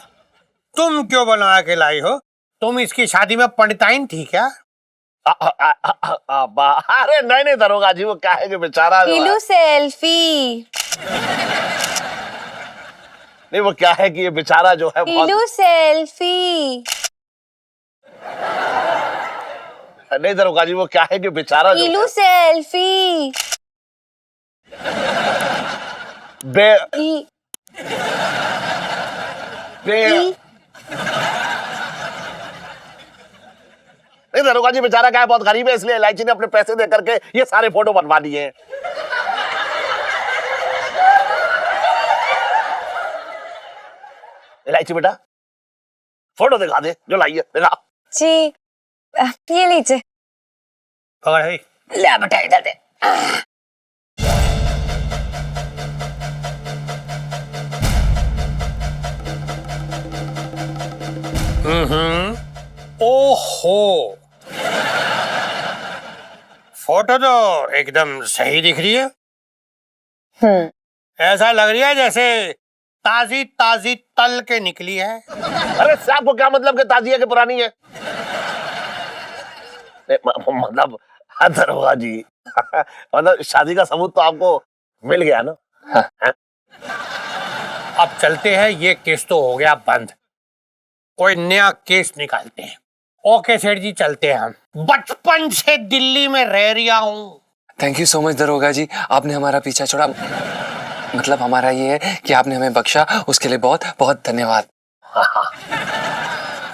तुम क्यों बनवा के लाई हो? तुम इसकी शादी में पंडिताइन थी क्या? अरे नहीं नहीं दरोगा जी, वो क्या है कि बेचारा जो है- पीलू सेल्फी। नहीं वो क्या है कि ये बेचारा जो है बहुत पीलू सेल्फी। नहीं दरोगा जी, वो क्या है कि बेचारा जो पीलू है सेल्फी। बे ई- बे ई- नहीं दरोगा जी, बेचारा क्या है बहुत गरीब है, इसलिए एलआईसी ने अपने पैसे दे करके ये सारे फोटो बनवा दिए हैं। एलआईसी बेटा फोटो दिखा दे जो लाइए, दिखा। जी ये लीजिए। पकड़ है। ले बेटा इधर दे। ओहो, फोटो तो एकदम सही दिख रही है। ऐसा लग रही है जैसे ताजी ताजी तल के निकली है। अरे साहब को क्या मतलब कि ताजी है कि पुरानी है? मतलब दरोगा जी मतलब शादी का सबूत तो आपको मिल गया ना? हाँ। अब चलते हैं, ये केस तो हो गया बंद, कोई नया केस निकालते हैं। ओके सेठ जी, चलते हैं। हम बचपन से दिल्ली में रह रहा हूँ। थैंक यू सो मच दरोगा जी, आपने हमारा पीछा छोड़ा। मतलब हमारा ये है कि आपने हमें बख्शा, उसके लिए बहुत बहुत धन्यवाद।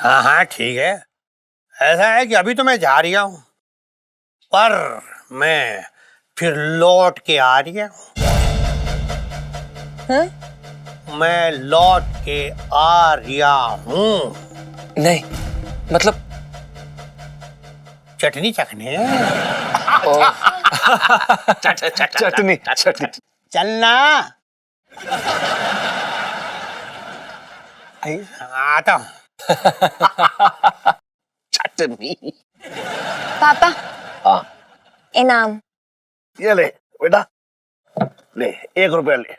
हाँ हाँ ठीक है। ऐसा है कि अभी तो मैं जा रहा हूँ, पर मैं फिर लौट के आ रहा हूँ। मैं लौट के आ रहा हूँ। नहीं मतलब चटनी चखने। चटनी चटनी। चलना। आता हूँ। चटनी। पापा हाँ इनाम। ये ले बेटा, ले 1 रुपया ले,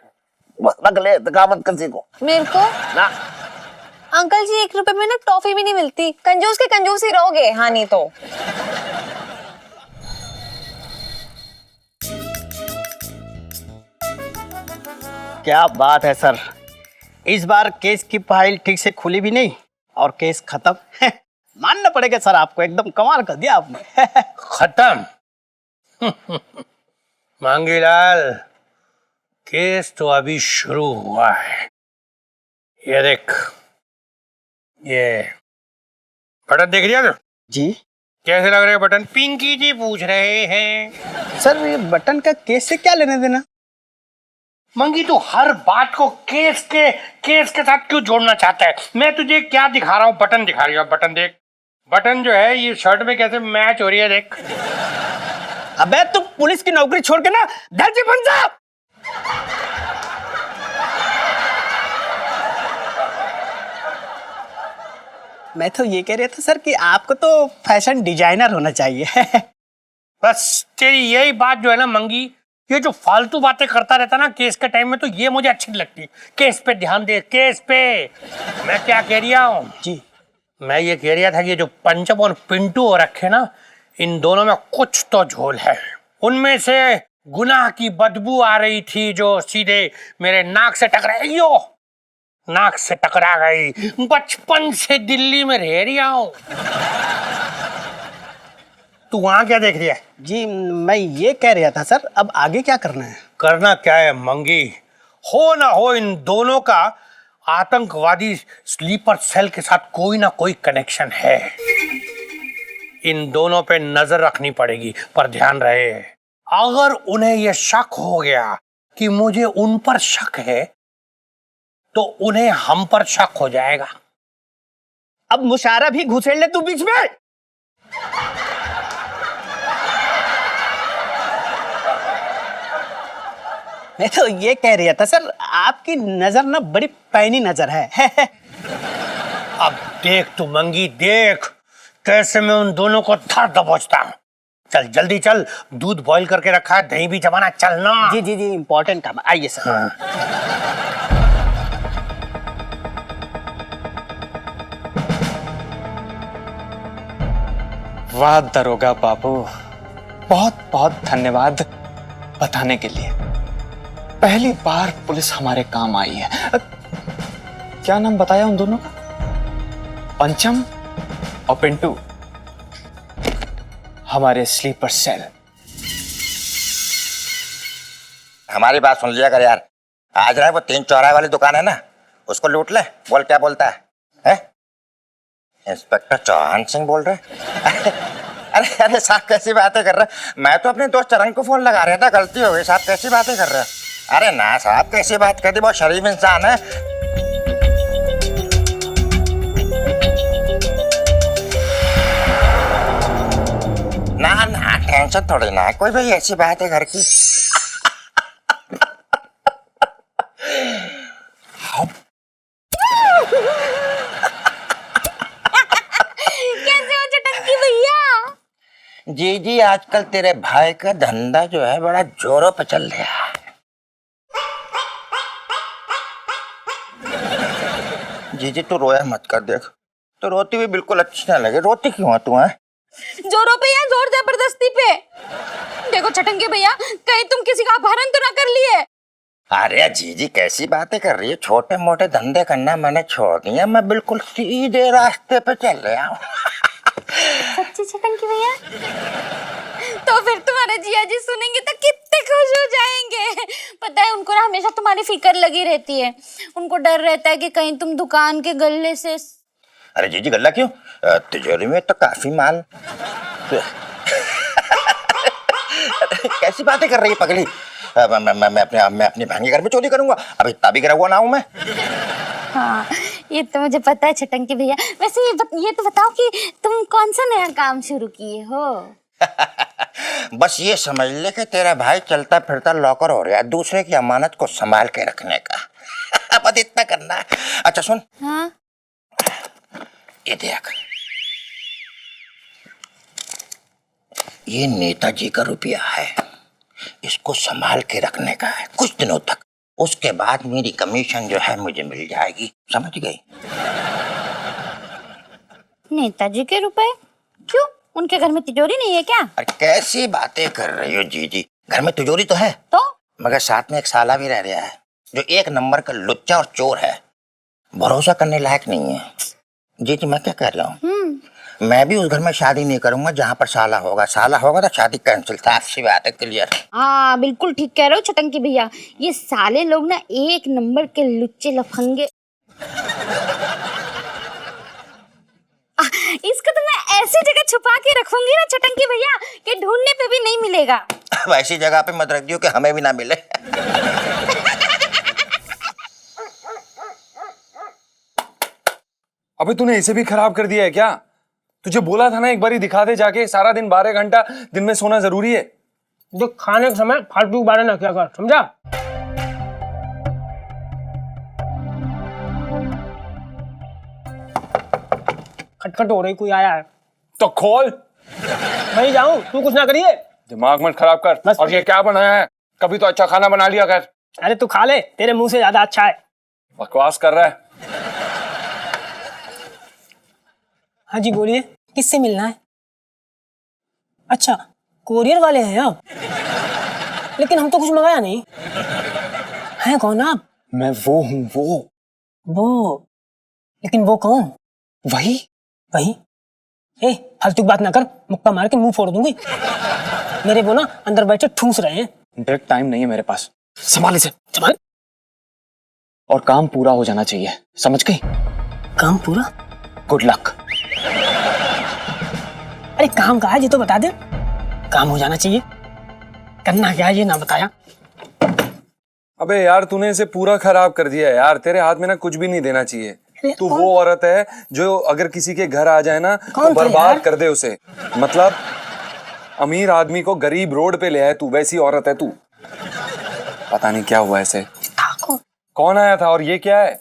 बस रख ले, दिखा मत किसी को मेरे को ना। अंकल जी 1 रुपए में ना टॉफी भी नहीं मिलती। कंजूस के कंजूस ही रहोगे। हाँ नहीं तो। क्या बात है सर, इस बार केस की फाइल ठीक से खुली भी नहीं और केस खत्म। मानना पड़ेगा सर, आपको एकदम कमाल कर दिया आपने। खत्म। मांगीलाल, केस तो अभी शुरू हुआ है। ये देख, ये बटन देख लिया तो? जी कैसे लग रहे हैं बटन? पिंकी जी पूछ रहे हैं। सर, ये बटन का केस से क्या लेने देना? मंगी, तू हर बात को केस के साथ क्यों जोड़ना चाहता है? मैं तुझे क्या दिखा रहा हूँ? बटन दिखा रही हूँ। बटन देख, बटन जो है ये शर्ट में कैसे मैच हो रही है, देख। अबे तू पुलिस की नौकरी छोड़ के ना दर्जी बन जा। मैं तो ये कह रहा था सर कि आपको तो फैशन डिजाइनर होना चाहिए। बस तेरी यही बात जो है ना मंगी, ये जो फालतू बातें करता रहता ना केस के टाइम में, तो ये मुझे अच्छी नहीं लगती। केस पे ध्यान दे, केस पे। मैं क्या कह रहा हूँ जी, मैं ये कह रहा था कि जो पंचम और पिंटू हो रखे ना, इन दोनों में कुछ तो झोल है। उनमें से गुनाह की बदबू आ रही थी जो सीधे मेरे नाक से टकराई। यो नाक से टकरा गई। बचपन से दिल्ली में रह रहा हूँ। तू वहां क्या देख रही है? जी मैं ये कह रहा था सर, अब आगे क्या करना है? करना क्या है मंगी, हो ना हो इन दोनों का आतंकवादी स्लीपर सेल के साथ कोई ना कोई कनेक्शन है। इन दोनों पे नजर रखनी पड़ेगी, पर ध्यान रहे, अगर उन्हें यह शक हो गया कि मुझे उन पर शक है, तो उन्हें हम पर शक हो जाएगा। अब मुशायरा भी घुसेड़ ले तू बीच में। मैं तो ये कह रहा था सर, आपकी नजर ना बड़ी पैनी नजर है। अब देख तू मंगी, देख कैसे मैं उन दोनों को धर दबोचता हूं। चल जल्दी चल, दूध बॉईल करके रखा है, दही भी जमाना, चलना। जी जी जी, इम्पोर्टेंट काम, आइए सर। वाह दरोगा बाबू, बहुत बहुत धन्यवाद बताने के लिए। पहली बार पुलिस हमारे काम आई है। क्या नाम बताया उन दोनों का? पंचम और पिंटू, हमारे स्लीपर सेल। हमारी बात सुन लिया कर यार। आज रहा है वो 3 चौराहे वाली दुकान है ना, उसको लूट ले। बोल क्या बोलता है? इंस्पेक्टर चौहान सिंह बोल रहे? अरे अरे साहब कैसी बातें कर रहे हैं? मैं तो अपने दोस्त चरण को फोन लगा रहा था, गलती हो गई साहब। कैसी बातें कर रहे हैं? अरे ना साहब, कैसी बात कर दी, बहुत शरीफ इंसान है। ना ना टेंशन थोड़ी ना है कोई, भाई ऐसी बात है घर की। कैसे हो चटंकी भैया? जी जी, आजकल तेरे भाई का धंधा जो है बड़ा जोरों पे चल रहा है। जी जी तू रोया मत कर, देख तो रोती हुई बिल्कुल अच्छी ना लगे। रोती क्यों है तू? है जोरों पे या जोर जबरदस्ती पे? देखो चटंकी भैया, कहीं तुम किसी का अपहरण तो ना कर लिए? अरे जीजी कैसी बातें कर रही है? छोटे मोटे धंधे करना मैंने छोड़ दिया, मैं बिल्कुल सीधे रास्ते पे चल रहा हूँ। सच्ची चटंकी भैया? तो फिर तुम्हारे जिया जी सुनेंगे तो कितने खुश हो जाएंगे। पता है उनको ना हमेशा तुम्हारी फिक्र लगी रहती है। उनको डर रहता है कि कहीं तुम दुकान के गल्ले से। अरे जीजी गल्ला क्यों? तिजोरी में तो काफी माल। कैसी बातें कर रही है पगली? मैं अपनी बहन के घर में चोरी करूंगा? अभी इतना भी गिरा हुआ ना हूं मैं। हाँ ये तो मुझे पता है चटंकी भैया। वैसे ये तो बताओ कि तुम कौन सा नया काम शुरू किए हो? बस ये समझ ले कि तेरा भाई चलता फिरता लॉकर हो रहा है, दूसरे की अमानत को संभाल के रखने का। बस इतना करना है। अच्छा सुन। हाँ ये देख, ये नेताजी का रुपया है, इसको संभाल के रखने का है कुछ दिनों तक। उसके बाद मेरी कमीशन जो है मुझे मिल जाएगी, समझ गई? नेताजी के रुपए? क्यों, उनके घर में तिजोरी नहीं है क्या? अरे कैसी बातें कर रही हो जीजी, घर में तिजोरी तो है, तो मगर साथ में एक साला भी रह रहा है जो 1 नंबर का लुच्चा और चोर है, भरोसा करने लायक नहीं है। जीजी मैं क्या कह रहा हूँ, मैं भी उस घर में शादी नहीं करूंगा जहाँ पर साला होगा। साला होगा तो शादी कैंसिल, साफ सी बात है, क्लियर। हाँ बिल्कुल ठीक कह रहे हो चटंकी भैया। ये साले लोग ना 1 नंबर के लुच्चे लफंगे। इसको तो मैं ऐसी जगह छुपा के रखूंगी ना चटंकी भैया कि ढूंढने पे भी नहीं मिलेगा। वैसी जगह पे मत रख दियो कि हमें भी ना मिले। अबे तूने इसे भी खराब कर दिया है क्या? तुझे बोला था ना एक बारी दिखा दे जाके। सारा दिन 12 घंटा दिन में सोना जरूरी है। जो खाने के समय फालतू बारे ना क्या कर, समझा? खटखट हो रही, कोई आया है तो खोल। मैं ही जाऊं, तू कुछ ना करिए। दिमाग मत खराब कर। बस। और ये क्या बनाया है? कभी तो अच्छा खाना बना लिया कर। अरे तू खा ले, तेरे मुंह से ज्यादा अच्छा है। बकवास कर रहा है। हाँ जी बोलिए, किससे मिलना है? अच्छा कोरियर वाले हैं आप? लेकिन हम तो कुछ मंगाया नहीं। हैं कौन आप? मैं वो हूं, वो? लेकिन वो कौन? वही। ए फालतू बात ना कर, मुक्का मार के मुंह फोड़ दूंगी। मेरे वो ना अंदर बैठे ठूस रहे हैं। डायरेक्ट टाइम नहीं है मेरे पास, संभाल इसे। संभाल। और काम पूरा हो जाना चाहिए, समझ गई? काम पूरा? Good luck. अरे काम कहा है ये तो बता दे। काम हो जाना चाहिए, करना क्या है ये ना बताया। अबे यार तूने इसे पूरा खराब कर दिया है यार। तेरे हाथ में ना कुछ भी नहीं देना चाहिए। तू वो औरत है जो अगर किसी के घर आ जाए ना तो बर्बाद कर दे उसे। मतलब अमीर आदमी को गरीब रोड पे ले आए तू, वैसी औरत है तू। पता नहीं क्या हुआ ऐसे। कौन आया था और ये क्या है?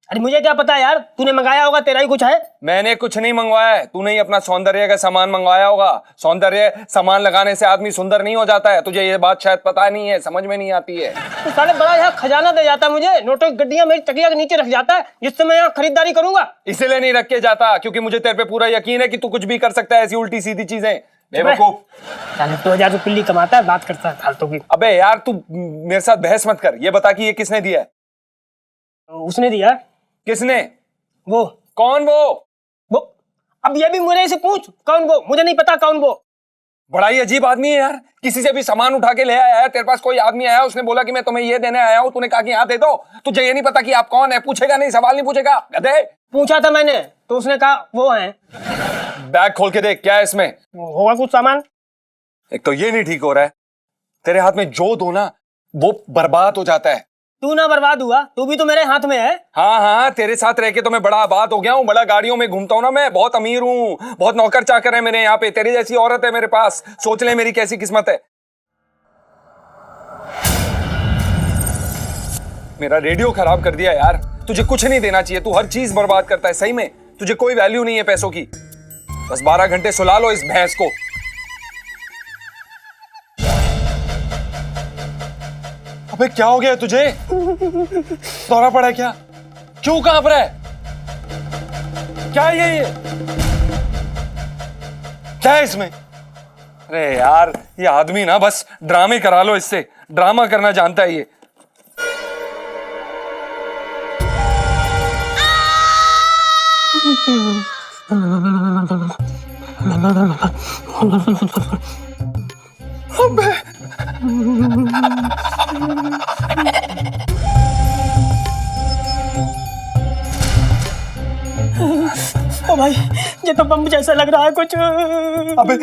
अरे मुझे क्या पता यार, तूने मंगाया होगा, तेरा ही कुछ है। मैंने कुछ नहीं मंगवाया है, तूने ही अपना सौंदर्य का सामान मंगवाया होगा। सौंदर्य सामान लगाने से आदमी सुंदर नहीं हो जाता है, तुझे ये बात शायद पता नहीं है, समझ में नहीं आती है। तो साले बड़ा यहाँ खजाना दे जाता मुझे, नोटों की गड्डियां मेरी तकिया के नीचे रख जाता है, जिससे मैं यहाँ खरीदारी करूंगा। इसीलिए नहीं रख के जाता, क्योंकि मुझे तेरे पे पूरा यकीन है कि तू कुछ भी कर सकता है ऐसी उल्टी सीधी चीजें। बेवकूफ। 2000 रुपये पिल्ली कमाता है, बात करता है फालतू की। अबे यार तू मेरे साथ बहस मत कर, ये बता कि ये किसने दिया है? उसने दिया। किसने? वो। कौन वो? अब ये भी मुझे से पूछ, कौन वो? मुझे नहीं पता कौन वो। बड़ा ही अजीब आदमी है यार, किसी से भी सामान उठा के ले आया है। तेरे पास कोई आदमी आया, उसने बोला कि मैं तुम्हें ये देने आया हूँ, तूने कहा कि यहाँ दे दो। तुझे ये नहीं पता कि आप कौन है? पूछेगा नहीं, सवाल नहीं पूछेगा, गधे। पूछा था मैंने, तो उसने कहा वो है। बैग खोल के देख, क्या है इसमें? होगा कुछ सामान। एक तो ये नहीं ठीक हो रहा है, तेरे हाथ में जो दो ना वो बर्बाद हो जाता है। तू ना बर्बाद हुआ, तू भी तो मेरे हाथ में है। हाँ हाँ, तेरे साथ रह के तो मैं बड़ा आबाद हो गया हूँ, बड़ा गाड़ियों में घूमता हूँ ना, मैं बहुत अमीर हूँ, बहुत नौकर चाकर है मेरे यहाँ पे। तेरी जैसी औरत है मेरे पास, सोच ले मेरी कैसी किस्मत है। मेरा रेडियो खराब कर दिया यार। तुझे कुछ नहीं देना चाहिए, तू हर चीज बर्बाद करता है। सही में तुझे कोई वैल्यू नहीं है पैसों की। बस 12 घंटे सुला लो इस भैंस को। अबे क्या हो गया तुझे? दौरा पड़ा है क्या? क्यों कांप रहा है? क्या है ये? क्या है इसमें? अरे यार ये आदमी ना बस ड्रामे करा लो इससे, ड्रामा करना जानता है ये। अबे ओ भाई, ये तो बम जैसा लग रहा है कुछ। अबे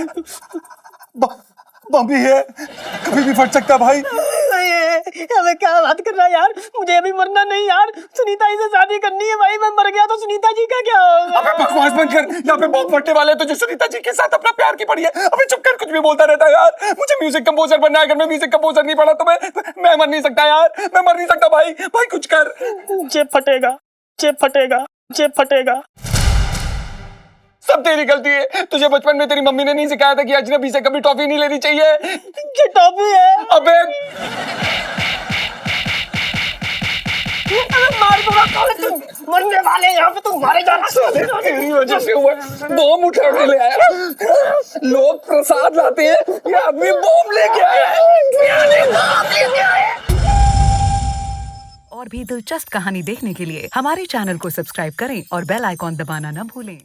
बम भी है, कभी भी फट सकता भाई। अबे क्या बात कर रहा है यार, मुझे अभी मरना नहीं यार, सुनीता जी से शादी करनी है भाई। मैं मर गया तो सुनीता जी का क्या होगा? अबे बकवास बंद कर, यहाँ पे बम फटने वाले हैं, तुझे सुनीता जी के साथ अपना प्यार की पड़ी है। अबे चुप कर, कुछ भी बोलता रहता है यार। मुझे म्यूजिक कंपोजर बनना है, अगर मैं म्यूजिक कंपोजर नहीं बना तो मैं मर नहीं सकता यार, मैं मर नहीं सकता भाई। भाई कुछ कर। जेब फटेगा, जेब फटेगा, जेब फटेगा। सब तेरी गलती है, तुझे बचपन में तेरी मम्मी ने नहीं सिखाया था कि अजनबी से कभी टॉफी नहीं लेनी चाहिए। ये टॉफी है। अबे मार दूंगा, तुम मरने वाले यहाँ पे, तुम मारे जाना। तेरी वजह से हुआ, बम उठा के ले आया। लोग प्रसाद लाते हैं, ये आदमी बम लेके आया है। और भी दिलचस्प कहानी देखने के लिए हमारे चैनल को सब्सक्राइब करें और बेल आइकॉन दबाना न भूलें।